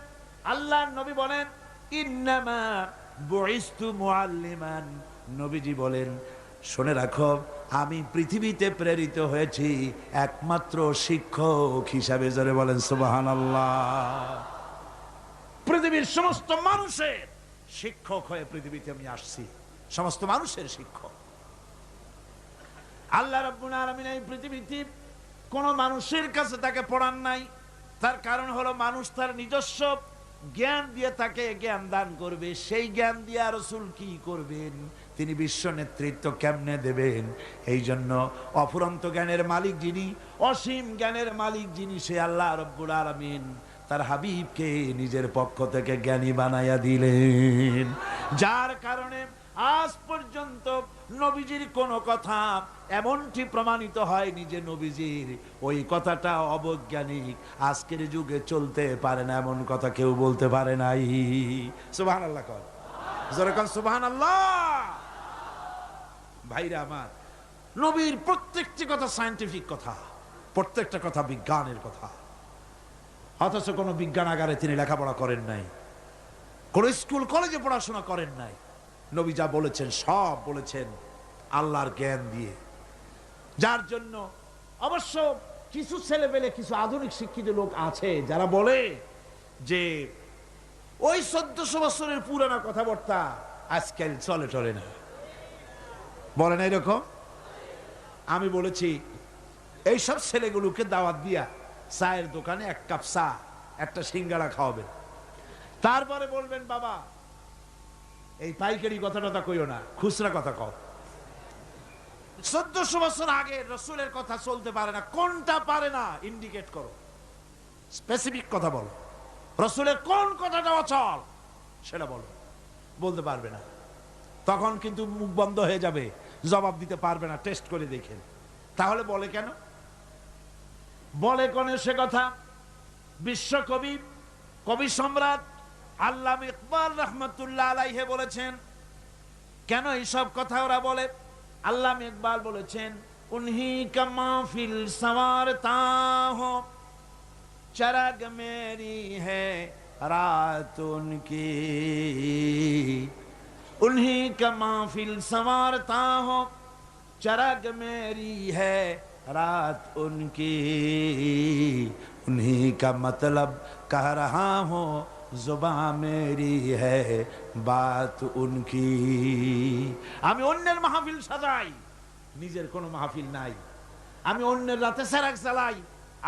আল্লাহর নবী বলেন, ইন্নামা বুইসতু মুআল্লিমান। নবীজি বলেন, শুনে রাখো আমি পৃথিবীতে প্রেরিত হয়েছি একমাত্র শিক্ষক হিসাবে। জোরে বলেন সুবহানাল্লাহ। পৃথিবীর সমস্ত মানুষের শিক্ষক হয়ে পৃথিবীতে আমি আসছি, সমস্ত মানুষের শিক্ষক। আল্লাহ রাব্বুল আলামিন এই পৃথিবীতে কোন মানুষের কাছে তাকে পড়ান নাই। তার কারণ হলো মানুষ তার নিজস্ব জ্ঞান দিয়ে তাকে জ্ঞান দান করবে। সেই জ্ঞান দিয়ে রাসূল কি করবেন? তিনি বিশ্ব নেতৃত্ব কেমনে দেবেন? এই জন্য অফুরন্ত জ্ঞানের মালিক যিনি, অসীম জ্ঞানের মালিক যিনি, সে আল্লাহ রাব্বুল আলামিন তার হাবিবকে নিজের পক্ষ থেকে জ্ঞানী বানাইয়া দিলেন। যার কারণে আজ পর্যন্ত নবীজির কোন কথা এমনটি প্রমাণিত হয়নি যে নবীজির ওই কথাটা অবৈজ্ঞানিক, আজকের যুগে চলতে পারে না এমন কথা কেউ বলতে পারে নাই। সুবহানাল্লাহ কর, জোরে কর সুবহানাল্লাহ। ভাইরা আমার, নবীর প্রত্যেকটি কথা সায়েন্টিফিক কথা, প্রত্যেকটা কথা বিজ্ঞানের কথা। অথচ কোন বিজ্ঞানাগারে তিনি লেখাপড়া করেন নাই, কোন স্কুল কলেজে পড়াশোনা করেন নাই। নবী যা বলেছেন সব বলেছেন আল্লাহর জ্ঞান দিয়ে। যার জন্য অবশ্য কিছু ছেলেপেলে, কিছু আধুনিক শিক্ষিত লোক আছে যারা বলে যে ওই 1400 বছরের পুরানো কথাবার্তা আজকাল চলে টলে না, বলে না এরকম। আমি বলেছি এইসব ছেলেগুলোকে দাওয়াত দিয়া চায়ের দোকানে এক কাপ চা, একটা সিঙ্গাড়া খাওয়াবেন, তারপরে বলবেন বাবা এই পাইকারি কথাটা কইও না, খুচরা কথা কও। 1400 বছর আগে রসুলের কথা চলতে পারে না, কোনটা পারে না ইন্ডিকেট করো, স্পেসিফিক কথা বলো, রসুলের কোন কথাটা অচল সেটা বলো। বলতে পারবে না, তখন কিন্তু মুখ বন্ধ হয়ে যাবে, জবাব দিতে পারবে না, টেস্ট করে দেখেন। তাহলে বলে কেন? বলে কোন সে কথা? বিশ্বকবি, কবি সম্রাট আল্লামা ইকবাল রহমতুল্লাহ আলাইহি বলেছেন কেন এইসব কথা ওরা বলে। আল্লামা ইকবাল বলেছেন উনহি কা মাহফিল সওয়ারতা হো, চরাগ মেরি হ্যায় রাত উনকি, उन्हीं का महफिल संवारता हो, चराग मेरी है रात उनकी, उन्हीं का मतलब कह रहा हूँ, जुबान मेरी है बात उनकी। আমি অন্যের মাহফিল সাজাই, নিজের কোনো মাহফিল নাই। আমি অন্যের রাতে সেরাক চালাই,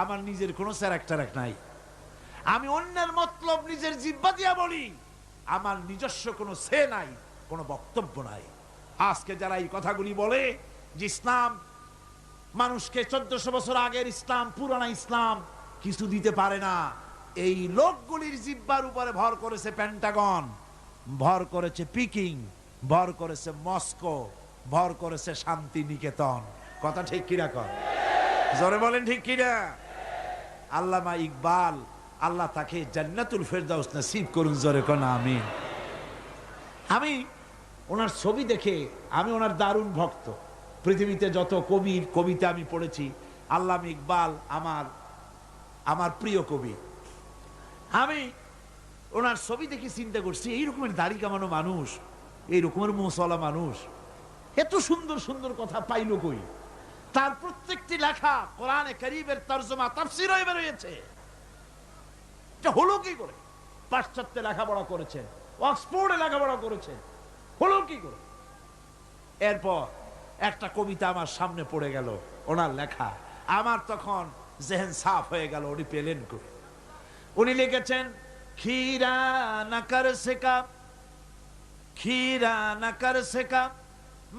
আমার নিজের কোনো সেরাক টেরাক নাই। আমি অন্যের মতলব নিজের জিহ্বা দিয়া বলি, আমার নিজস্ব কোনো সে নাই, কোনো বক্তব্য নাই। আজকে যারা এই কথাগুলি বলে যে ইসলাম মানুষকে 1400 বছর আগের ইসলাম, পুরানা ইসলাম কিছু দিতে পারে না, এই লোকগুলির জিহ্বার উপরে ভর করেছে পেন্টাগন, ভর করেছে পিকিং, ভর করেছে মস্কো, ভর করেছে শান্তি নিকেতন। কথা ঠিক কিনা কর, জোরে বলেন ঠিক কিনা। আল্লামা ইকবাল, আল্লাহ তাকে জান্নাতুল ফেরদাউস নসিব করুন, জোরে কোন আমিন। আমি ওনার ছবি দেখে, আমি ওনার দারুণ ভক্ত। পৃথিবীতে যত কবির কবিতা আমি পড়েছি, আল্লামা ইকবাল আমার প্রিয় কবি। আমি ওনার ছবি দেখে চিন্তা করছি এই রকমের দাড়ি কামানো মানুষ, এই রকমের মুসলা মানুষ এত সুন্দর সুন্দর কথা পাইল কই? তার প্রত্যেকটি লেখা কোরআনে কারীমের তরজমা তাফসীর হয়ে বেরিয়েছে। এটা হলো কি করে? পাশ্চাত্যে লেখাপড়া করেছেন, অক্সফোর্ডে লেখাপড়া করেছেন, হলো কি করে? এরপর একটা কবিতা আমার সামনে পড়ে গেল, ওনার লেখা। আমার তখন জেহেন সাফ হয়ে গেল, উনি পেলেন করে। উনি লিখেছেন खीरा न कर सका, खीरा न कर सका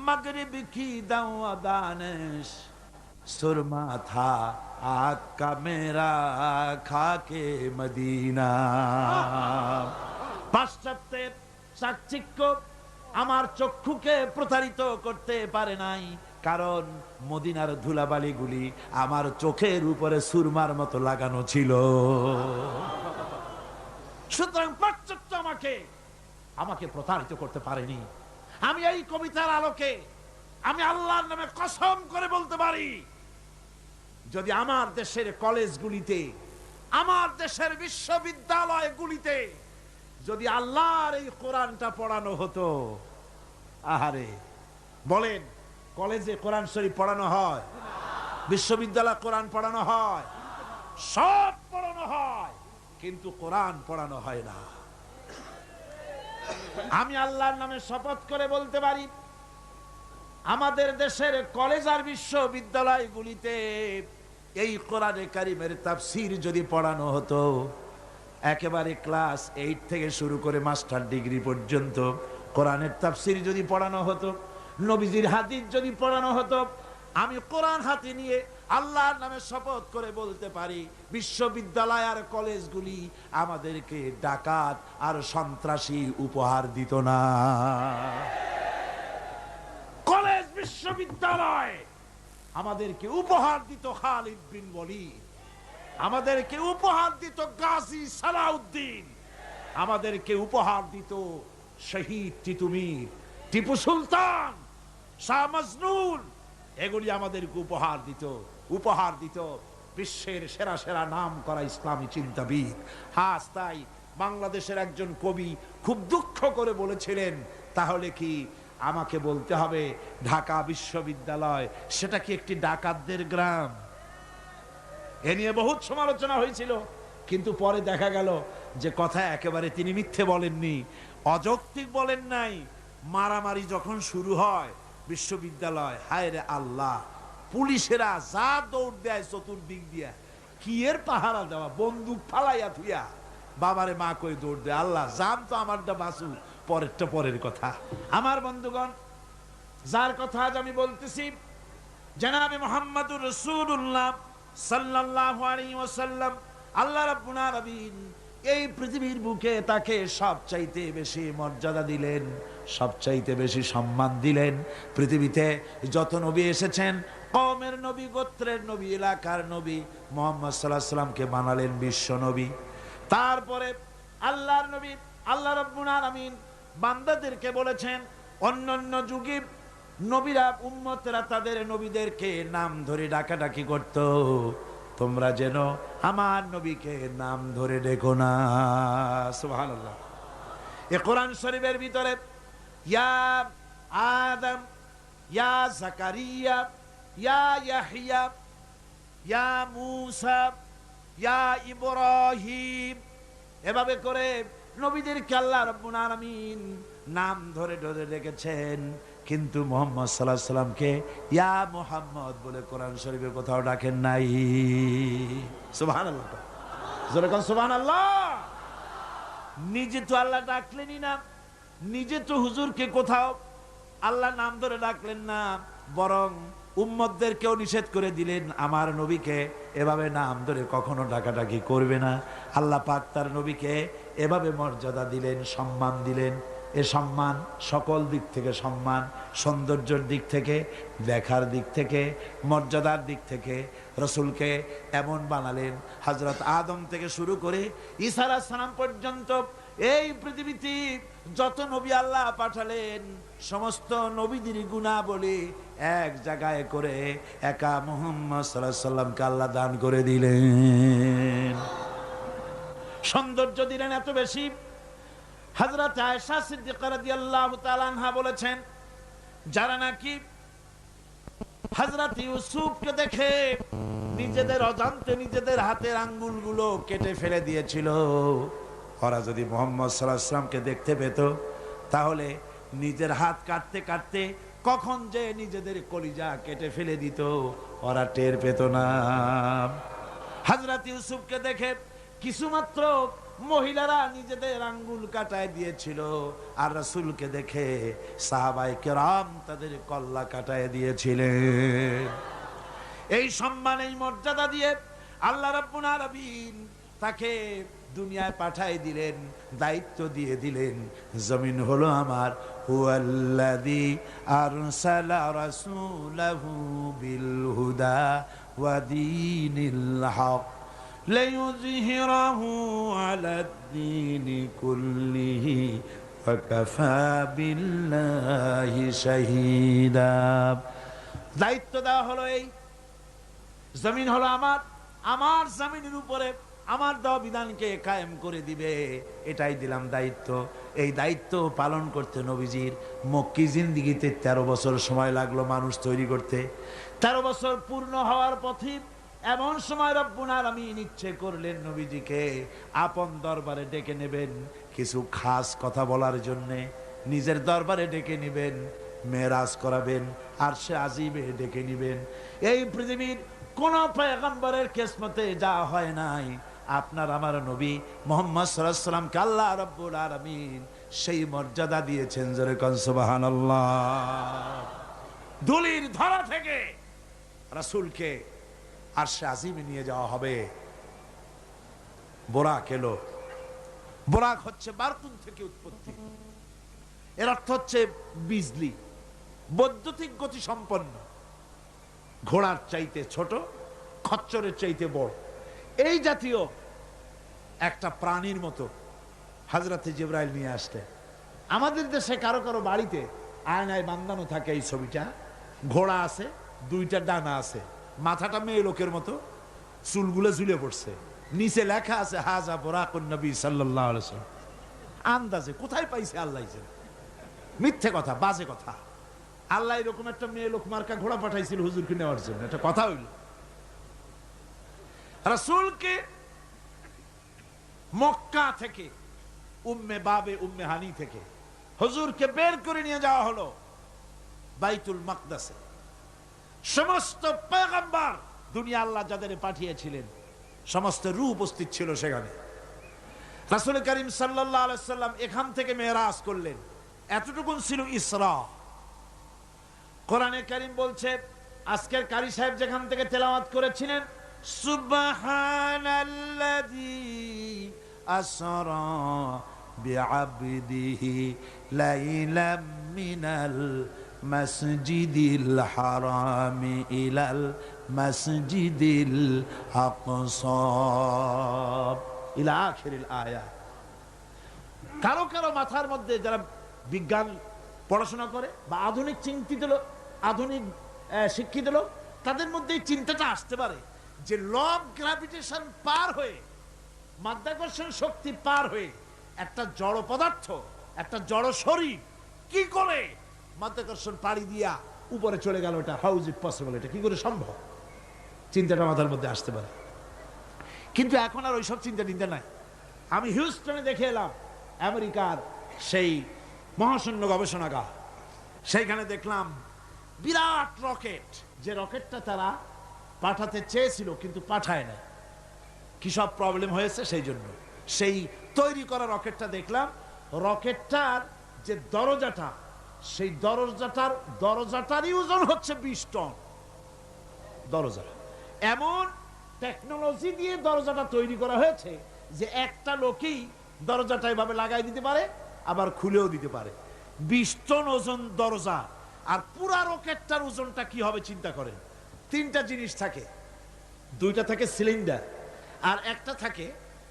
मगरिब की दवा दानिश, सुरमा था आग का मेरा खाके मदीना। পাশ্চাত্যের চাকচিক্য আমার চক্ষুকে প্রতারিত করতে পারে নাই, কারণ মদিনার ধুলাবালিগুলি আমার চোখের উপরে সুরমার মতো লাগানো ছিল। সুতরাং পাশ্চাত্য আমাকে প্রতারিত করতে পারেনি। আমি এই কবিতার আলোকে আমি আল্লাহর নামে কসম করে বলতে পারি, যদি আমার দেশের কলেজগুলিতে, আমার দেশের বিশ্ববিদ্যালয়গুলিতে যদি আল্লাহর এই কোরআনটা পড়ানো হতো, আহারে বলেন, কলেজে কোরআন শরীফ পড়ানো হয়, বিশ্ববিদ্যালয়ে কোরআন পড়ানো হয়, সব পড়ানো হয়, কিন্তু কোরআন পড়ানো হয় না। আমি আল্লাহর নামে শপথ করে বলতে পারি, আমাদের দেশের কলেজ আর বিশ্ববিদ্যালয়গুলিতে এই কোরআনে কারীমের তাফসীর যদি পড়ানো হতো, একেবারে ক্লাস 8 থেকে শুরু করে মাস্টার ডিগ্রি পর্যন্ত কোরআনের তাফসীর যদি পড়ানো হতো, নবীজির হাদিস যদি পড়ানো হতো, আমি কোরআন হাতে নিয়ে আল্লাহর নামে শপথ করে বলতে পারি, বিশ্ববিদ্যালয় আর কলেজগুলি আমাদেরকে ডাকাত আর সন্ত্রাসী উপহার দিত না। কলেজ বিশ্ববিদ্যালয় আমাদেরকে উপহার দিত খালিদ বিন ওয়ালিদ, আমাদেরকে উপহার দিত গাজী সালাউদ্দিন, আমাদেরকে উপহার দিত শহীদ তিতুমির, টিপু সুলতান, শাহ মজনুন, এগুলি আমাদেরকে উপহার দিত বিশ্বের সেরা সেরা নাম করা ইসলামী চিন্তাবিদ। হ্যাঁ, তাই বাংলাদেশের একজন কবি খুব দুঃখ করে বলেছিলেন, তাহলে কি আমাকে বলতে হবে ঢাকা বিশ্ববিদ্যালয় সেটা কি একটি ডাকাতদের গ্রাম? এ নিয়ে বহুত সমালোচনা হয়েছিল, কিন্তু পরে দেখা গেল যে কথা একেবারে তিনি মিথ্যে বলেননি, অযৌক্তিক বলেন নাই। মারামারি যখন শুরু হয় বিশ্ববিদ্যালয়, হায় রে আল্লাহ, পুলিশেরা যা দৌড় দেয় চতুর্দিক দিয়া, কি এর পাহারা দেওয়া, বন্দুক ফালাইয়া থুইয়া বাবারে মা কই দৌড় দেয়। আল্লাহ জান তো আমারটা বাসু, পরেরটা পরের কথা। আমার বন্ধুগণ, যার কথা আজ আমি বলতেছি জনাবে মুহাম্মদুর রাসূলুল্লাহ সাল্লাল্লাহু আলাইহি ওয়াসাল্লাম, আল্লাহ রাব্বুল আলামিন এই পৃথিবীর বুকে তাকে সবচাইতে বেশি মর্যাদা দিলেন, সবচাইতে বেশি সম্মান দিলেন। পৃথিবীতে যত নবী এসেছেন, কওমের নবী, গোত্রের নবী, এলাকার নবী, মুহাম্মদ সাল্লাল্লাহু আলাইহি ওয়াসাল্লামকে বানালেন বিশ্ব নবী। তারপরে আল্লাহর নবী, আল্লাহ রাব্বুল আলামিন বান্দাদেরকে বলেছেন, অন্যান্য যুগে নবীরা, উম্মতরা তাদের নবীদেরকে নাম ধরে ডাকাডাকি করত, তোমরা যেন আমার নবীকে নাম ধরে ডেকো না। সুবহানাল্লাহ। এই কোরআন শরীফের ভিতরে ইয়া আদম, ইয়া জাকারিয়া, ইয়া ইয়াহইয়া, ইয়া মূসা, ইয়া ইব্রাহিম, এভাবে করে নবীদেরকে আল্লাহ রাব্বুল আলামিন নাম ধরে ধরে রেখেছেন, কিন্তু মুহাম্মদ সাল্লাল্লাহু আলাইহি সাল্লামকে ইয়া মুহাম্মদ বলে কোরআন শরীফে কোথাও ডাকেন নাই। সুবহানাল্লাহ, জোরে কোন সুবহানাল্লাহ। নিজে তো আল্লাহ ডাকলেনই না, নিজে তো হুজুরকে কোথাও আল্লাহ নাম ধরে ডাকলেন না, বরং উম্মতদেরকেও নিষেধ করে দিলেন আমার নবীকে এভাবে নাম ধরে কখনো ডাকাডাকি করবে না। আল্লাহ পাক তার নবীকে এভাবে মর্যাদা দিলেন, সম্মান দিলেন। এ সম্মান সকল দিক থেকে সম্মান, সৌন্দর্যের দিক থেকে, দেখার দিক থেকে, মর্যাদার দিক থেকে রসুলকে এমন বানালেন, হযরত আদম থেকে শুরু করে ঈসা আলাইহিস সালাম পর্যন্ত এই পৃথিবীতে যত নবী আল্লাহ পাঠালেন, সমস্ত নবীদের গুণাবলী এক জায়গায় করে একা মুহাম্মদ সাল্লাল্লাহু আলাইহি সাল্লামকে আল্লাহ দান করে দিলেন। সৌন্দর্য দিলেন এত বেশি, হযরত আয়েশা সিদ্দিকা রাদিয়াল্লাহু তাআলা আনহা বলেছেন, যারা নাকি হযরত ইউসুফকে দেখে নিজেদের অজান্তে নিজেদের হাতের আঙ্গুলগুলো কেটে ফেলে দিয়েছিল, ওরা যদি মুহাম্মদ সাল্লাল্লাহু আলাইহি সাল্লামকে দেখতে পেত, তাহলে নিজের হাত কাটতে কাটতে কখন যে নিজেদের কলিজা কেটে ফেলে দিত ওরা টের পেত না। হযরত ইউসুফকে দেখে কিছুমাত্র মহিলারা নিজেদের আঙ্গুল কাটায় দিয়েছিল, আর রাসূলকে দেখে সাহাবায়ে কেরাম তাদের কল্লা কাটায় দিয়েছিলেন। এই সম্মান, এই মর্যাদা দিয়ে আল্লাহ রাব্বুল আলামিন তাকে দুনিয়ায় পাঠায় দিলেন, দায়িত্ব দিয়ে দিলেন, জমিন হলো আমার। হুয়াল্লাযী আরসালা রাসূলাহু বিল হুদা ওয়া দীনিল হক লিইয়ুযহিরাহু আলাদ-দীনি কুল্লিহি ওয়া কাফা বিল্লাহি শাহীদা। দায়িত্ব দেওয়া হলো, এই জমিন হলো আমার, আমার জমিনের উপরে আমার দেওয়া বিধানকে কায়েম করে দিবে, এটাই দিলাম দায়িত্ব। এই দায়িত্ব পালন করতে নবীজির মক্কি জিন্দেগিতে 13 বছর সময় লাগলো মানুষ তৈরি করতে। 13 বছর পূর্ণ হওয়ার পথে এমন সময় রব্বুল আলামিন ইচ্ছে করলেন নবীজিকে আপন দরবারে ডেকে নেবেন, কিছু খাস কথা বলার জন্য নিজের দরবারে ডেকে নেবেন, মেরাজ করাবেন, আরশে আজিমে ডেকে নেবেন। এই পৃথিবীর কোন পয়গম্বরের কিসমতে যা হয় নাই, আপনার আমার নবী মুহাম্মদ সাল্লাল্লাহু আলাইহি ওয়াসাল্লামকে আল্লাহ রাব্বুল আলামিন সেই মর্যাদা দিয়েছেন। জোরে কোন সুবহানাল্লাহ। ধুলির ধরা থেকে রাসূলকে আরশে আজিমে নিয়ে যাওয়া হবে। বোরাক এলো, বোরাক হচ্ছে বারতুন থেকে উৎপত্তি, এর অর্থ হচ্ছে বিজলি। বৈদ্যুতিক গতি সম্পন্ন, ঘোড়ার চাইতে ছোট, খচ্চরের চাইতে বড়, এই জাতীয় একটা প্রাণীর মতো হযরতে জিবরাইল নিয়ে আসতে। আমাদের দেশে কারো কারো বাড়িতে আয়নায় বাঁধানো থাকে এই ছবিটা। ঘোড়া আছে, দুইটা ডানা আছে, মাথাটা মেয়ে লোকের মতো, চুলগুলো ঝুলে পড়ছে, নিচে লেখা আছে হাজা বুরাকুন নবী সাল্লাল্লাহু আলাইহি ওয়াসাল্লাম। আন্দাজে কোথায় পাইছে আল্লাহ জানে, মিথ্যে কথা, বাজে কথা। আল্লাহ এরকম একটা মেয়ে লোক মার্কা ঘোড়া পাঠাইছিল হুজুরকে নেওয়ার জন্য, এটা কথা হইল। রাসূলকে মক্কা থেকে, উম্মে বাবে উম্মে হানি থেকে হুজুরকে বের করে নিয়ে যাওয়া হলো বাইতুল মাকদাসে। সমস্ত পয়গম্বর দুনিয়া আল্লাহ যাদের পাঠিয়েছিলেন সমস্ত রূহ উপস্থিত ছিল সেখানে। রাসূল করিম সাল্লাল্লাহু আলাইহি সাল্লাম এখান থেকে মেরাজ করলেন, এতটুকুন ছিল ইসরা। কোরআনে কারীম বলছে, আজকের কারি সাহেব যেখান থেকে তেলাওয়াত করেছিলেন, সুবহানাল্লাযী আসরা বিআবদিহি লাইলাম মিনাল মাসজিদিল হারামি ইলাল মাসজিদিল আকসা ইলা আখিরিল আয়াত। কারো কারো মাথার মধ্যে যারা বিজ্ঞান পড়াশোনা করে বা আধুনিক চিন্তিত লোক, আধুনিক শিক্ষিত লোক, তাদের মধ্যে এই চিন্তাটা আসতে পারে যে ল অফ গ্র্যাভিটেশন পার হয়ে, মাধ্যাকর্ষণ শক্তি পার হয়ে একটা জড় পদার্থ, একটা জড় শরীর কি করে মাধ্যাকর্ষণ পাড়ি দিয়া উপরে চলে গেল, এটা হাউ ইজ ইট পসিবল, এটা কি করে সম্ভব? চিন্তাটা মাথার মধ্যে আসতে পারে, কিন্তু এখন আর ওইসব চিন্তা নাই। আমি হিউস্টনে দেখে এলাম আমেরিকার সেই মহাশূন্য গবেষণাগার, সেইখানে দেখলাম বিরাট রকেট, যে রকেটটা তারা পাঠাতে চেয়েছিল কিন্তু পাঠায় না, কি সব প্রবলেম হয়েছে সেই জন্য। সেই তৈরি করা রকেটটা দেখলাম, রকেটটার যে দরজাটা, সেই দরজাটারই ওজন হচ্ছে 20 টন। দরজা এমন টেকনোলজি দিয়ে দরজাটা তৈরি করা হয়েছে যে একটা লোকই দরজাটা এভাবে লাগাই দিতে পারে, আবার খুলেও দিতে পারে। 20 টন ওজন দরজা। আর পুরা রকেটটার ওজনটা কি হবে চিন্তা করেন। 3টা জিনিস থাকে, 2টা থাকে সিলিন্ডার, আর একটা থাকে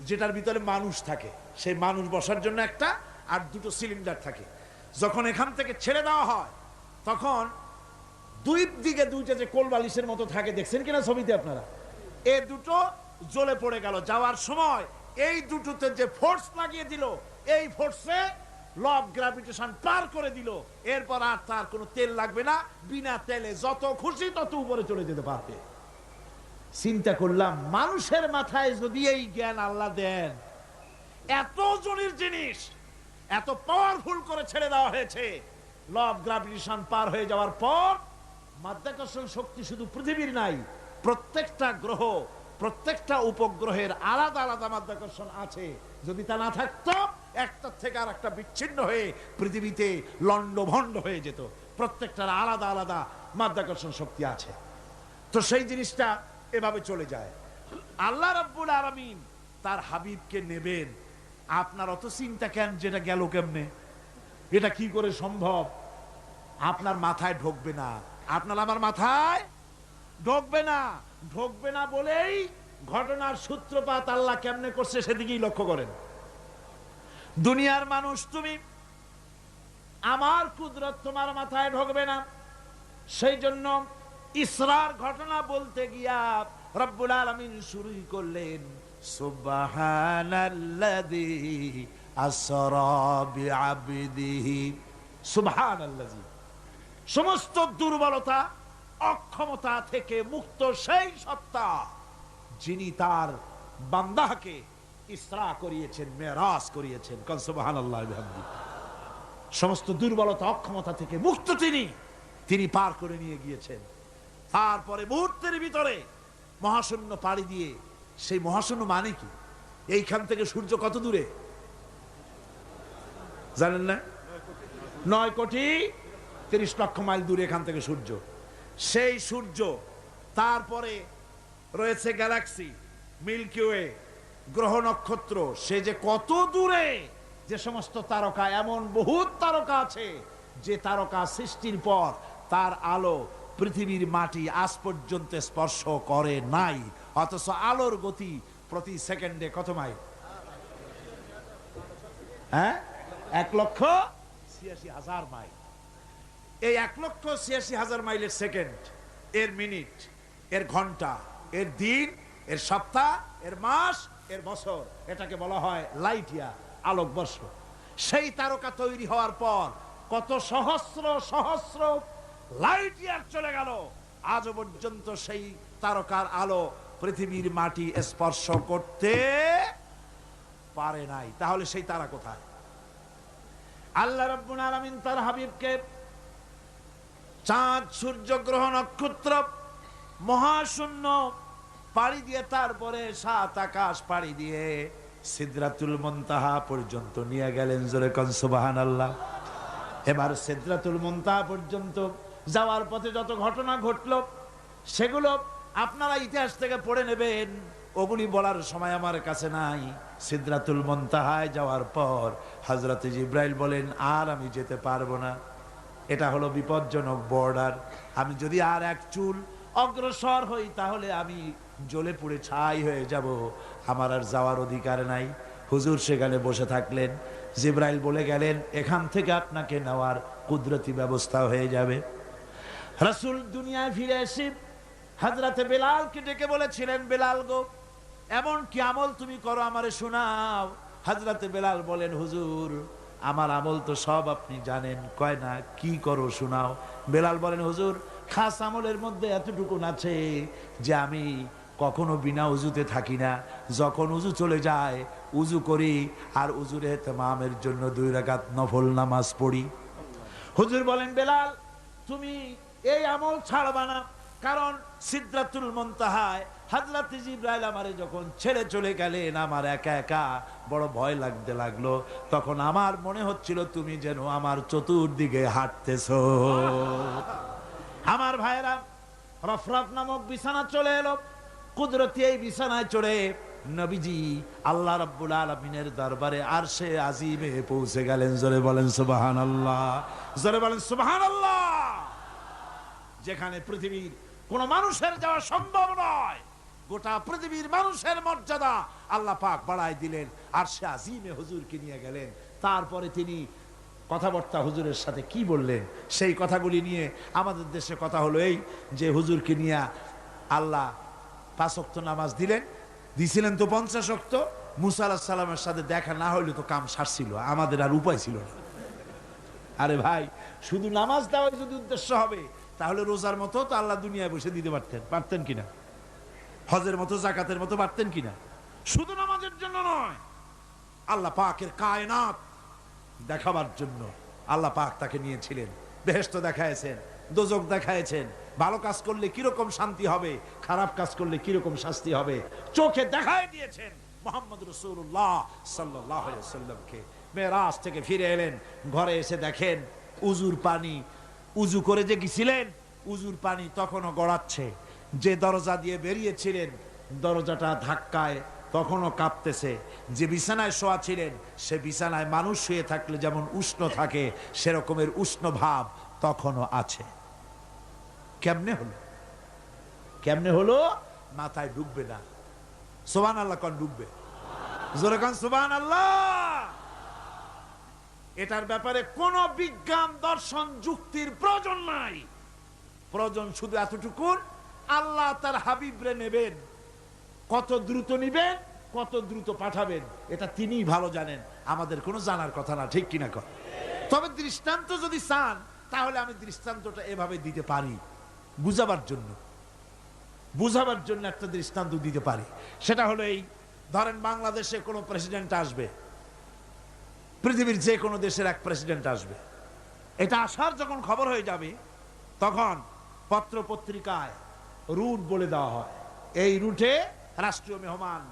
যেটার ভিতরে মানুষ থাকে, সেই মানুষ বসার জন্য একটা, আর 2টো সিলিন্ডার থাকে। যখন এখান থেকে ছেড়ে দেওয়া হয় তখন দুই দিকে 2টা যে কোল বালিশের মতো থাকে, দেখছেন কিনা ছবিতে আপনারা, এই 2টো জ্বলে পড়ে গেল। যাওয়ার সময় এই 2টোতে যে ফোর্স লাগিয়ে দিল, এই ফোর্সে ল অফ গ্র্যাভিটেশন পার করে দিল। এরপর আর তার কোনো তেল লাগবে না, বিনা তেলে যত খুশি তত উপরে চলে যেতে পারবে। চিন্তা করলাম, মানুষের মাথায় যদি এই জ্ঞান আল্লাহ দেন, এত ওজনের জিনিস এত পাওয়ারফুল করে ছেড়ে দেওয়া হয়েছে, ল অফ গ্র্যাভিটেশন পার হয়ে যাওয়ার পর মাধ্যাকর্ষণ শক্তি শুধু পৃথিবীর নাই, প্রত্যেকটা গ্রহ, প্রত্যেকটা উপগ্রহের আলাদা আলাদা মাধ্যাকর্ষণ আছে। যদি তা না থাকতো, একটা থেকে আর একটা বিচ্ছিন্ন হয়ে পৃথিবীতে লন্ডভন্ড হয়ে যেত। প্রত্যেকটার আলাদা আলাদা মাধ্যাকর্ষণ শক্তি আছে। তো সেই জিনিসটা এভাবে চলে যায়। আল্লাহ রাব্বুল আলামিন তার হাবিবকে নেবেন, আপনার অত চিন্তা কেন যেটা গেল কেমনে, এটা কি করে সম্ভব? আপনার মাথায় ঢুকবে না, আপনার আমার মাথায় ঢুকবে না। ঢুকবে না বলেই ঘটনার সূত্রপাত আল্লাহ কেমনে করছে সেদিকেই লক্ষ্য করেন। দুনিয়ার মানুষ, তুমি আমার কুদরত তোমার মাথায় ঢুকবে না, সেই জন্য ইসরার ঘটনা বলতে গিয়া রব্বুল আলামিন শুরুই করলেন সুবহানাল্লাযী আসরা বিআবদিহি। সুবহানাল্লাযী, সমস্ত দুর্বলতা অক্ষমতা থেকে মুক্ত সেই সত্তা যিনি তার বান্দাকে ইসরা করিয়েছেন, মেরাজ করিয়েছেন। কাল সুবহানাল্লাহি ওয়া বিহামদিহি। সমস্ত দুর্বলতা অক্ষমতা থেকে মুক্ত তিনি পার করে নিয়ে গিয়েছেন। তারপরে মুহূর্তের ভিতরে মহাশূন্য পাড়ি দিয়ে, সেই মহাশূন্য মানে কি? এইখান থেকে সূর্য কত দূরে জানেন না? 9,30,00,000 মাইল দূরে এখান থেকে সূর্য। সেই সূর্য, তারপরে রয়েছে গ্যালাক্সি, মিল্কি ওয়ে, গ্রহ নক্ষত্র, সে যে কত দূরে, যে সমস্ত তারকা, এমন বহুত তারকা আছে যে তারকা সৃষ্টির পর তার আলো পৃথিবীর মাটি আজ পর্যন্ত স্পর্শ করে নাই, অথচ আলোর গতি প্রতি সেকেন্ডে কত মাইল? হ্যাঁ, 1,86,000 মাইল। এই 1,86,000 মাইলের সেকেন্ড, এর মিনিট, এর ঘন্টা, এর দিন, এর সপ্তাহ, এর মাস, এর বছর, এটাকে বলা হয় লাইট ইয়ার, আলোকবর্ষ। সেই তারকা তৈরি হওয়ার পর কত সহস্র সহস্র লাইট ইয়ার চলে গেল, আজও পর্যন্ত সেই তারকার আলো পৃথিবীর মাটি স্পর্শ করতে পারে নাই। তাহলে সেই তারা কোথায়? আল্লাহ রাব্বুল আলামিন তার হাবিবকে চাঁদ, সূর্য, গ্রহ, নক্ষত্র, মহাশূন্য পাড়ি দিয়ে, তারপরে সাত আকাশ পাড়ি দিয়ে সিদরাতুল মুনতাহা পর্যন্ত নিয়ে গেলেন। জোরে কোন সুবহানাল্লাহ। এবার সিদরাতুল মুনতাহা পর্যন্ত যাওয়ার পথে যত ঘটনা ঘটলো সেগুলো আপনারা ইতিহাস থেকে পড়ে নেবেন, ওগুলি বলার সময় আমার কাছে নাই। সিদরাতুল মুনতাহায় যাওয়ার পর হযরত জিবরাইল বলেন, আর আমি যেতে পারবো না, এটা হলো বিপজ্জনক বর্ডার। আমি যদি আর এক চুল অগ্রসর হই তাহলে আমি জ্বলে পুড়ে ছাই হয়ে যাব, আমার আর যাওয়ার অধিকার নাই। হুজুর সেখানে বসে থাকলেন। জিবরাইল বলে গেলেন, এখান থেকে আপনাকে নেওয়ার কুদরতি ব্যবস্থা হয়ে যাবে। রাসূল দুনিয়ায় ফিরে এসে হযরতে বেলালকে ডেকে বলেছিলেন, বেলাল গো, এমন কি আমল তুমি করো আমারে শোনাও। হযরতে বেলাল বলেন, হুজুর আমার আমল তো সব আপনি জানেন। কয় না, কি করো শোনাও। বেলাল বলেন, হুজুর খাস আমলের মধ্যে এতটুকু আছে যে আমি কখনো বিনা উজুতে থাকি না, যখন উজু চলে যায় উজু করি, আর উজুর ইহতিমামের জন্য 2 রাকাত নফল নামাজ পড়ি। হুজুর বলেন, বেলাল তুমি এই আমল ছাড়বা না, কারণ সিদরাতুল মুনতাহায় হযরত জিবরাইল আমারে যখন ছেড়ে চলে গেলেন, আমার একা একা বড় ভয় লাগতে লাগলো। তখন আমার মনে হচ্ছিল তুমি যেন আমার চতুর্দিকে হাঁটতেছো। আমার ভাইরা, রফরফ নামক বিছানা চলে এলো। কুদরতি এই বিছানায় চড়ে নবীজি আল্লাহ রাব্বুল আলামিনের দরবারে আরশে আজিমে পৌঁছে গেলেন। জোরে বলেন সুবহানাল্লাহ, জোরে বলেন সুবহানাল্লাহ। যেখানে পৃথিবীর কোন মানুষের যাওয়া সম্ভব নয়, গোটা পৃথিবীর মানুষের মর্যাদা আল্লাহ পাক বাড়ায় দিলেন, আরশে আজিমে হুজুরকে নিয়ে গেলেন। তারপরে তিনি কথাবার্তা হুজুরের সাথে কি বললেন, সেই কথাগুলি নিয়ে আমাদের দেশে কথা হলো এই যে হুজুরকে নিয়ে আল্লাহ 5 ওয়াক্ত নামাজ দিছিলেন তো 50 ওয়াক্ত। মুসা আলাইহিস সালামের সাথে দেখা না হইলে তো কাম সারছিল, আমাদের আর উপায় ছিল না। আরে ভাই, শুধু নামাজ দেওয়াই যদি উদ্দেশ্য হবে তাহলে রোজার মতো তো আল্লাহ দুনিয়ায় বসে দিতে পারতেন কিনা, হজের মতো জাকাতের মতো পারতেন কিনা। শুধু নামাজের জন্য নয়, আল্লাহ পাকের কায়নাত দেখাবার জন্য আল্লাহ পাক তাকে নিয়েছিলেন। বেহেশত দেখাইছেন, দোজখ দেখাইছেন, ভালো কাজ করলে কিরকম শান্তি হবে, খারাপ কাজ করলে কিরকম শাস্তি হবে, চোখে দেখায় দিয়েছেন মুহাম্মদ রাসূলুল্লাহ সাল্লাল্লাহু আলাইহি ওয়াসাল্লামকে। মেরাজ থেকে ফিরে এলেন, ঘরে এসে দেখেন উজুর পানি, উজু করে যে গেছিলেন উজুর পানি তখনও গড়াচ্ছে। যে দরজা দিয়ে বেরিয়েছিলেন দরজাটা ধাক্কায় তখনও কাঁপতেছে। যে বিছানায় শোয়া ছিলেন সে বিছানায় মানুষ শুয়ে থাকলে যেমন উষ্ণ থাকে সেরকমের উষ্ণ ভাব তখনও আছে। কেমনে হলো? কেমনে হলো? মাথায় ঢুকবে না। সুবহানাল্লাহ কোন ঢুকবে? জোরে কোন সুবহানাল্লাহ। এটার ব্যাপারে কোন বিজ্ঞান, দর্শন, যুক্তির প্রয়োজন নাই। প্রয়োজন শুধু এতটুকু, আল্লাহ তার হাবিবরে নেবেন, কত দ্রুত নিবেন, কত দ্রুত পাঠাবেন, এটা তিনিই ভালো জানেন, আমাদের কোনো জানার কথা না। ঠিক কিনা কর? তবে দৃষ্টান্ত যদি চান তাহলে আমি দৃষ্টান্তটা এভাবে দিতে পারি, বুঝাবার জন্য একটা দৃষ্টান্ত দিতে পারি। সেটা হলো এই, ধরেন বাংলাদেশে কোনো প্রেসিডেন্ট আসবে, পৃথিবীর যে কোনো দেশের এক প্রেসিডেন্ট আসবে। এটা আসার যখন খবর হয়ে যাবে তখন পত্র পত্রিকায় রুট বলে দেওয়া হয়, এই রুটে রাষ্ট্রীয় মেহমান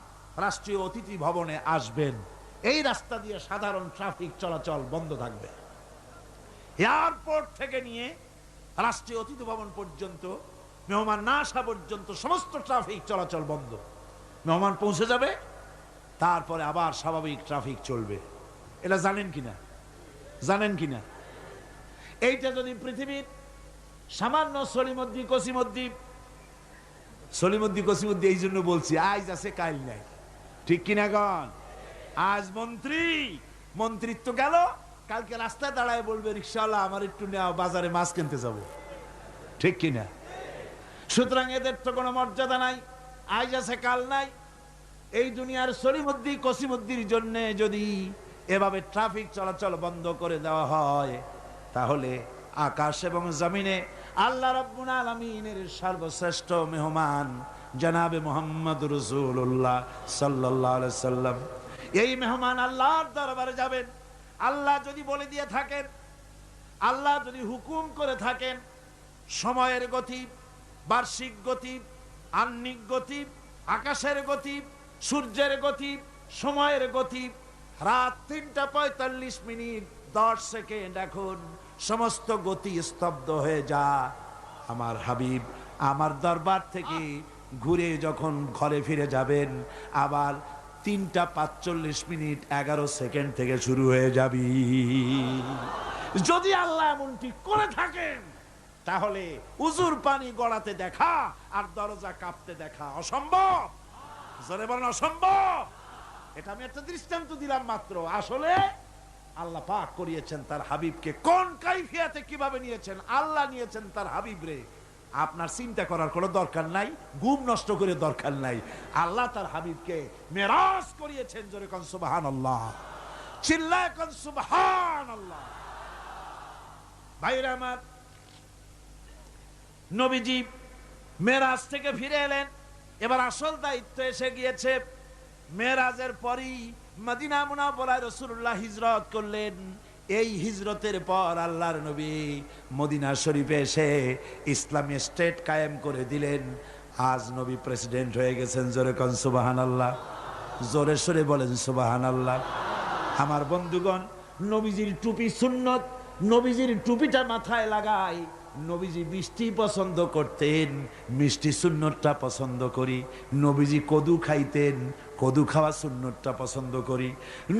রাষ্ট্রীয় অতিথি ভবনে আসবেন, এই রাস্তা দিয়ে সাধারণ ট্রাফিক চলাচল বন্ধ থাকবে। এয়ারপোর্ট থেকে নিয়ে রাষ্ট্রীয় অতিথি ভবন পর্যন্ত মেহমান না আসা পর্যন্ত সমস্ত ট্রাফিক চলাচল বন্ধ। মেহমান পৌঁছে যাবে, তারপরে আবার স্বাভাবিক ট্রাফিক চলবে। এটা জানেন কিনা? এইটা যদি পৃথিবীর সামান্য সলিমদ্দি কসিমদ্দি এই জন্য বলছি আজ আছে কাল নাই, ঠিক কিনা গণ? আজ মন্ত্রিত্ব গেল, কালকে রাস্তায় দাঁড়ায় বলবে রিকশাওয়ালা আমার একটু নেওয়া, বাজারে মাছ কিনতে যাব, ঠিক কিনা? সুতরাং এদের তো কোনো মর্যাদা নাই, আজ আছে কাল নাই। এই দুনিয়ার সলিমদ্দি কসিমদ্দির জন্য যদি এভাবে ট্রাফিক চলাচল বন্ধ করে দেওয়া হয়, তাহলে আকাশ এবং জমিনে আল্লাহ রাব্বুল আলামিনের সর্বশ্রেষ্ঠ মেহমান জনাবে মুহাম্মদ রাসূলুল্লাহ সাল্লাল্লাহু আলাইহি সাল্লাম, এই মেহমান আল্লাহর দরবারে যাবেন। আল্লাহ যদি বলে দিয়ে থাকেন, আল্লাহ যদি হুকুম করে থাকেন, সময়ের গতি, বার্ষিক গতি, আহ্নিক গতি, আকাশের গতি, সূর্যের গতি, সময়ের গতি, রাত ৩:৪৫ 10 সেকেন্ড, এখন সমস্ত গতি স্তব্ধ হয়ে যা, আমার হাবিব আমার দরবার থেকে ঘুরে যখন ঘরে ফিরে যাবেন, আবার ৩:৪৫ 11 সেকেন্ড থেকে শুরু হয়ে যাবি। যদি আল্লাহ এমনটি করে থাকেন, তাহলে উজুর পানি গড়াতে দেখা আর দরজা কাঁপতে দেখা অসম্ভব। জোরে বলেন অসম্ভব। এটা আমি একটা দৃষ্টান্ত দিলাম মাত্র। আসলে আল্লাহ পাক করিয়েছেন তার হাবিবকে, কোন কাইফিয়াতে কিভাবে নিয়েছেন আল্লাহ, নিয়েছেন তার হাবিবরে। আপনার চিন্তা করার কোনো দরকার নাই, ঘুম নষ্ট করে দরকার নাই। আল্লাহ তার হাবিবকে মেরাজ করিয়েছেন। জোরে কোন সুবহানাল্লাহ, চিল্লায় কোন সুবহানাল্লাহ। ভাইরা আমার, নবীজি মেরাজ থেকে ফিরে এলেন, এবার আসল দায়িত্ব এসে গিয়েছে। মেরাজের পরই মদিনা মুনাওয়ারায় রাসূলুল্লাহ হিজরত করলেন। এই হিজরতের পর আল্লাহর নবী মদিনা শরীফে এসে ইসলামী স্টেট কায়েম করে দিলেন। আজ নবী প্রেসিডেন্ট হয়ে গেছেন। জোরে কোন সুবহানাল্লাহ, জোরে সরে বলেন সুবহানাল্লাহ। আমার বন্ধুগণ, নবীজির টুপি সুন্নত, নবীজির টুপিটা মাথায় লাগাই। নবীজি মিষ্টি পছন্দ করতেন, মিষ্টি সুন্নতটা পছন্দ করি। নবীজি কদু খাইতেন, কদু খাওয়া সুন্নতটা পছন্দ করি।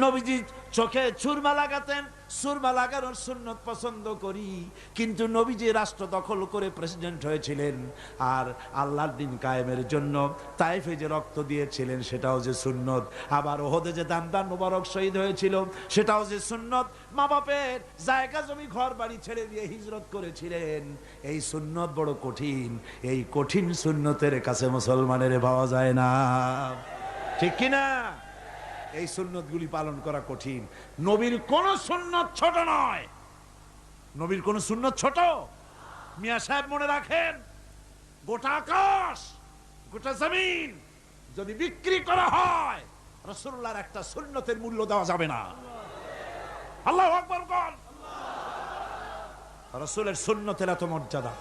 নবীজি চোখে সুরমা লাগাতেন, সুরমা লাগানোর সুন্নত পছন্দ করি। কিন্তু নবীজি রাষ্ট্র দখল করে প্রেসিডেন্ট হয়েছিলেন, আর আল্লাহর দিন কায়েমের জন্য তায়েফে যে রক্ত দিয়েছিলেন সেটাও যে সুন্নত। আবার ওহদে যে দামদার মোবারক শহীদ হয়েছিল সেটাও যে সুন্নত। মা বাপের জায়গা জমি ঘর বাড়ি ছেড়ে দিয়ে হিজরত করেছিলেন। এই সুন্নত বড় কঠিন, এই কঠিন সুন্নতের কাছে মুসলমানের পাওয়া যায় না, ঠিক কিনা? এই সুন্নতগুলি পালন করা কঠিন। নবীর কোন সুন্নত ছোট নয়, নবীর কোন সুন্নত ছোট। মিয়া সাহেব মনে রাখেন, গোটা আকাশ গোটা জমিন যদি বিক্রি করা হয়, রাসূলুল্লাহর একটা সুন্নতের মূল্য দেওয়া যাবে না। আল্লাহু আকবার বল। রাসূলের সুন্নতের এত মর্যাদা।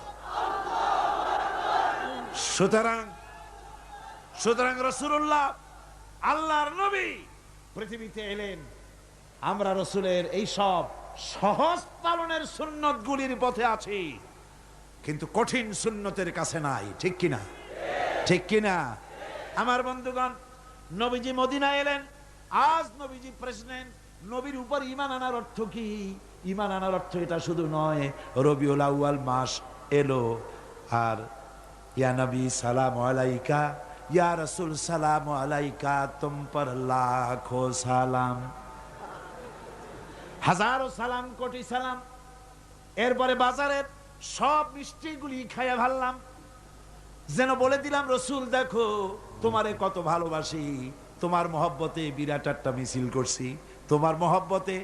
সুতরাং রাসূলুল্লাহ আল্লাহর নবী পৃথিবীতে এলেন। আমরা রাসূলের এই সব সহজ পালনের সুন্নতগুলির পথে আছি, কিন্তু কঠিন সুন্নতের কাছে নাই, ঠিক কিনা? ঠিক কিনা? আমার বন্ধুগণ, নবীজি মদিনা এলেন, আজ নবীজি প্রেসিডেন্ট। নবীর উপর ঈমান আনার অর্থ কি? ঈমান আনার অর্থ এটা শুধু নয় রবিউল আউয়াল মাস এলো আর ইয়া নবী সালাম আলাইকা, ইয়া রাসূল সালাম আলাইকা, তুম পর লাখো সালাম, হাজারো সালাম, কোটি সালাম। এরপরে বাজারের সব মিষ্টিগুলি খাইয়া ভাবলাম, যেন বলে দিলাম রসুল দেখো তোমারে কত ভালোবাসি, তোমার মহব্বতে বিরাট একটা মিছিল করছি, তোমার মহব্বতে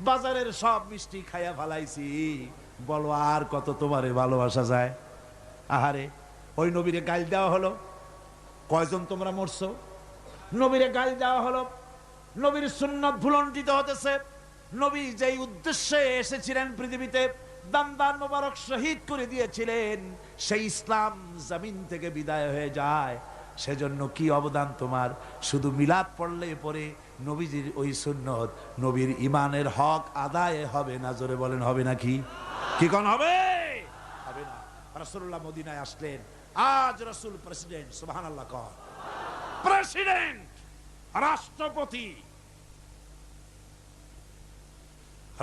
বাজারের সব মিষ্টি খাইয়া ভালাইছি, বলো আর কত তোমারে ভালোবাসা যায়। আহারে, ওই নবীরে গাল দেওয়া হলো, কয়জন তোমরা মরছো? নবীরে গাল দেওয়া হলো, নবীর সুন্নত ভুলণ্ঠিত হতেছে। নবী যেই উদ্দেশ্যে এসেছিলেন পৃথিবীতে, দামদার মোবারক শহীদ করে দিয়েছিলেন, সেই ইসলাম জমিন থেকে বিদায় হয়ে যায়। সেজন্য কি অবদান তোমার? শুধু মিলাদ পড়লে পরে নবীজির ওই সুন্নত, নবীর ইমানের হক আদায় হবে না। জোরে বলেন হবে নাকি? কি কোন হবে? হবে না। রাসূলুল্লাহ মদিনায় আসলেন, আজ রাসূল প্রেসিডেন্ট। সুবহানাল্লাহ কর। প্রেসিডেন্ট, রাষ্ট্রপতি।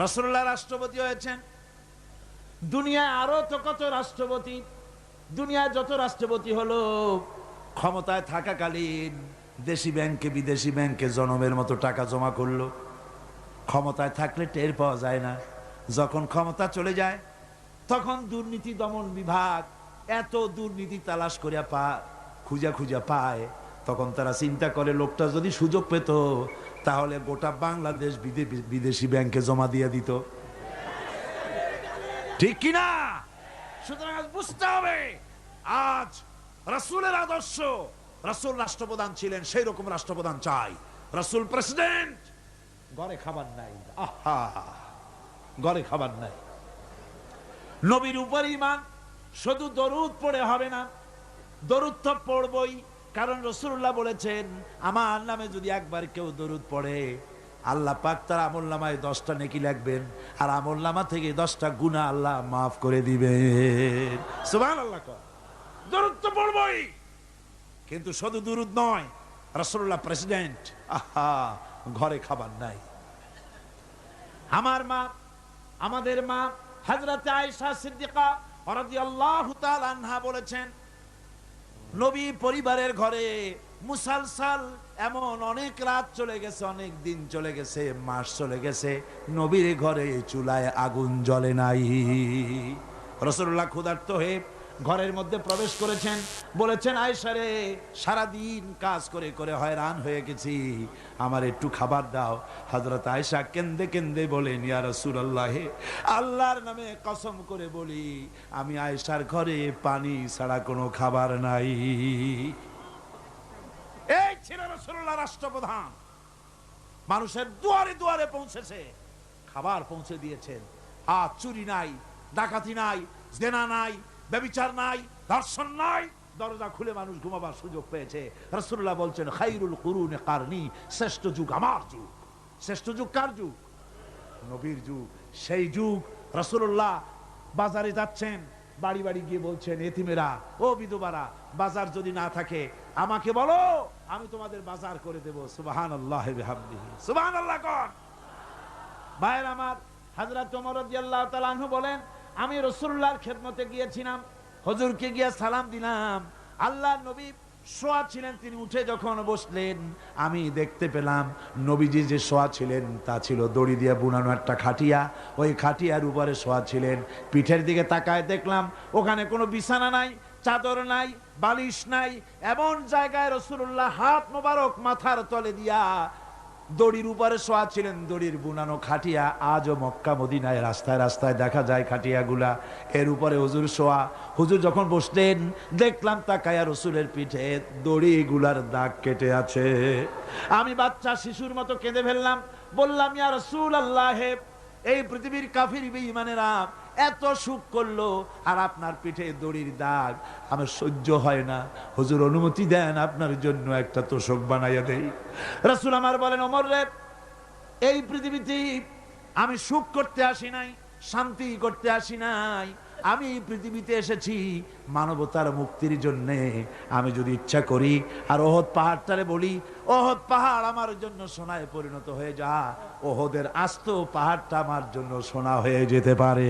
রাসূলুল্লাহ রাষ্ট্রপতি হয়েছেন। দুনিয়ায় আরো তো কত রাষ্ট্রপতি, দুনিয়ায় যত রাষ্ট্রপতি হলো, ক্ষমতায় থাকাকালীন দেশি ব্যাংকে বিদেশি ব্যাংকে জনমের মতো টাকা জমা করলো। ক্ষমতায় থাকলে টের পাওয়া যায় না, যখন ক্ষমতা চলে যায় তখন দুর্নীতি দমন বিভাগ এত দুর্নীতি তালাশ করিয়া খুঁজা খুঁজা পায়, তখন তারা চিন্তা করে লোকটা যদি সুযোগ পেত তাহলে গোটা বাংলাদেশ বিদেশি ব্যাংকে জমা দিয়ে দিত। ঠিক কিনা? সুতরাং বুঝতে হবে, আজ রাসূলের আদর্শ, রাসূল রাষ্ট্রপ্রধান ছিলেন, সেই রকম রাষ্ট্রপ্রধান চাই। রাসূল প্রেসিডেন্ট, ঘরে খাবার নাই, আহা, ঘরে খাবার নাই। নবীর উপর ঈমান শুধু দরুদ পড়ে হবে না, দরুদ তো পড়বই, কারণ রাসূলুল্লাহ বলেছেন আমার নামে যদি একবার কেউ দরুদ পড়ে আল্লাহ পাক তার আমলনামায় 10টা নেকি লিখবেন, আর আমলনামা থেকে 10টা গুনাহ আল্লাহ মাফ করে দিবেন। সুবহানাল্লাহ। দরুদ তো পড়বই, কিন্তু শুধু দরুদ নয়, রাসূলুল্লাহ প্রেসিডেন্ট, আহা, ঘরে খাবার নাই। আমার মা, আমাদের মা হযরত আয়েশা সিদ্দিকা রাদিয়াল্লাহু তাআলা আনহা বলেছেন, নবী পরিবারের ঘরে মুসালসাল এমন অনেক রাত চলে গেছে, অনেক দিন চলে গেছে, মাস চলে গেছে, নবীর ঘরে চুলায় আগুন জ্বলে নাই। রাসূলুল্লাহ ক্ষুধার্ত হয়ে ঘরের মধ্যে প্রবেশ করেছেন, বলেছেন আয়েশা রে, সারাদিন কাজ করে করে হয়রান হয়ে গেছি, আমার একটু খাবার দাও। হযরত আয়েশা কেন্দে কেন্দে বলেন, ইয়া রাসূলুল্লাহ, আল্লাহর নামে কসম করে বলি আমি আয়েশার ঘরে পানি ছাড়া কোনো খাবার নাই। এই ছিল রাসূলুল্লাহ রাষ্ট্রপ্রধান, মানুষের দুয়ারে দুয়ারে পৌঁছেছে, খাবার পৌঁছে দিয়েছেন। আর চুরি নাই, ডাকাতি নাই, জেনা নাই, ব্যভিচার নাই, ধর্ষণ নাই, দরজা খুলে মানুষ ঘুমাবার সুযোগ পেয়েছে। রাসূলুল্লাহ বলছেন খায়রুল কুরুনি কারনি, শ্রেষ্ঠ যুগ আমার যুগ। শ্রেষ্ঠ যুগ কার যুগ? নবীর যুগ। সেই যুগ রাসূলুল্লাহ বাজারে যাচ্ছেন, বাড়ি বাড়ি গিয়ে বলছেন, এতিমেরা, ও বিধবারা, বাজার যদি না থাকে আমাকে বলো, আমি তোমাদের বাজার করে দেব। সুবহানাল্লাহি বিহামদিহি, সুবহানাল্লাহ কোন। ভাইয়ের আমার, হযরত ওমর রাদিয়াল্লাহু তাআলা আনহু বলেন, আমি রাসূলুল্লাহর খেদমতে গিয়েছিলাম, হুজুরকে গিয়ে সালাম দিলাম, আল্লাহর নবী শোয়া ছিলেন, তিনি উঠে যখন বসলেন আমি দেখতে পেলাম নবীজি যে শোয়া ছিলেন তা ছিল দড়ি দিয়ে বুনানো একটা খাটিয়া, ওই খাটিয়ার উপরে শোয়া ছিলেন। পিঠের দিকে তাকায় দেখলাম ওখানে কোনো বিছানা নাই, চাদর নাই, বালিশ নাই, এমন জায়গায় রাসূলুল্লাহ হাত মোবারক মাথার তলে দিয়া দড়ির উপরে শোয়া ছিলেন। দড়ির বুনানো খাটিয়া আজও মক্কা মদিনায় রাস্তায় রাস্তায় দেখা যায় খাটিয়াগুলা, এর উপরে হুজুর শোয়া। হুজুর যখন বসলেন দেখলাম তাকায়া রসুলের পিঠে দড়িগুলার দাগ কেটে আছে। আমি বাচ্চা শিশুর মতো কেঁদে ফেললাম, বললাম ইয়া রাসূলুল্লাহ, এই পৃথিবীর কাফির বেঈমানেরা এত সুখ করলো আর আপনার পিঠে দড়ির দাগ, আমার সহ্য হয় না, হুজুর অনুমতি দেন আপনার জন্য একটা তোশক বানাইয়া দেই। রাসূল আমার বলেন, ওমর রে, এই পৃথিবীতে আমি সুখ করতে আসি নাই, শান্তি করতে আসি নাই, আমি এই পৃথিবীতে এসেছি মানবতার মুক্তির জন্য। আমি যদি ইচ্ছা করি আর ওহদ পাহাড়টারে বলি, ওহদ পাহাড় আমার জন্য সোনায় পরিণত হয়ে যা, ওহদের আস্ত পাহাড়টা আমার জন্য সোনা হয়ে যেতে পারে।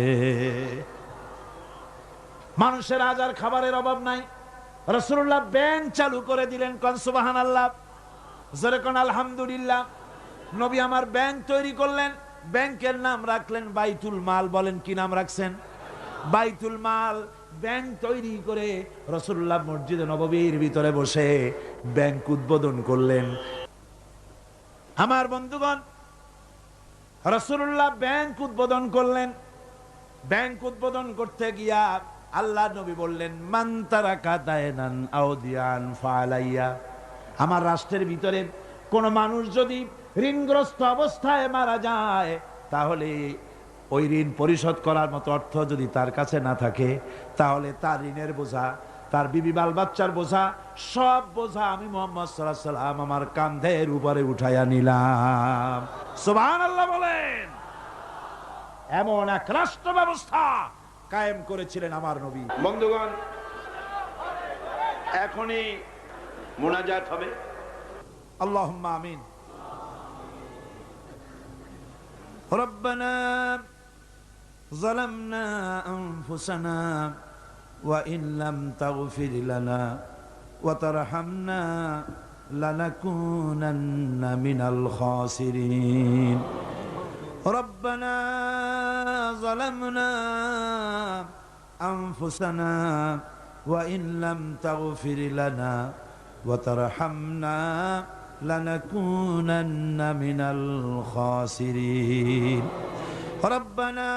মানুষের আজ আর খাবারের অভাব নাই। রাসূলুল্লাহ ব্যাংক চালু করে দিলেন, কোন সুবহানাল্লাহ, জোরে কোন আলহামদুলিল্লাহ। নবী আমার ব্যাংক তৈরি করলেন, ব্যাংকের নাম রাখলেন বাইতুল মাল। বলেন কি নাম রাখছেন? বাইতুল মাল। ব্যাংক তৈরি করে রাসূলুল্লাহ মসজিদে নববীর ভিতরে বসে ব্যাংক উদ্বোধন করলেন। আমার বন্ধুগণ, রাসূলুল্লাহ ব্যাংক উদ্বোধন করলেন। ব্যাংক উদ্বোধন করতে গিয়া আল্লাহ নবী বললেন, মান তারাকা দায়নান আও দিয়ান ফালাইয়া, আমার রাষ্ট্রের ভিতরে কোন মানুষ যদি ঋণগ্রস্ত অবস্থায় মারা যায়, তাহলে ওই ঋণ পরিশোধ করার মতো অর্থ যদি তার কাছে না থাকে, তাহলে তার ঋণের বোঝা, তার বিবি বাল বাচ্চার বোঝা, সব বোঝা আমি মুহাম্মদ সাল্লাল্লাহু আলাইহি ওয়াসাল্লাম আমার কাঁধের উপরে উঠাইয়া নিলাম। সুবহানাল্লাহ বলেন। এমন এক রাষ্ট্র ব্যবস্থা কায়েম করেছিলেন আমার নবী। বন্ধুগণ, এখনই মুনাজাত হবে। আল্লাহুম্মা আমিন। রব্বানা ظلمنا أنفسنا وإن لم تغفر لنا وترحمنا لنكونن من الخاسرين ربنا ظلمنا أنفسنا وإن لم تغفر لنا وترحمنا لنكونن من الخاسرين ربنا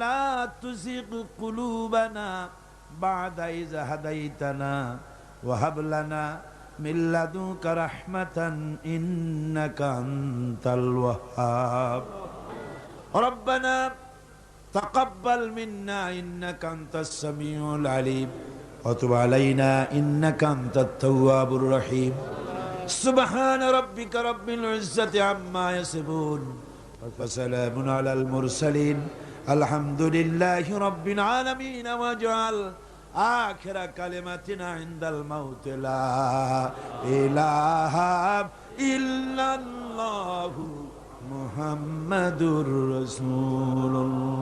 لا تزغ قلوبنا بعد إذ هديتنا وهب لنا من لدنك رحمة إنك أنت الوهاب ربنا تقبل منا إنك أنت السميع العليم وتب علينا إنك أنت التواب الرحيم سبحان ربك رب العزة عما يصفون وسلام على المرسلين الحمد لله رب العالمين واجعل آخر كلمتنا عند الموت لا إله إلا الله محمد رسول الله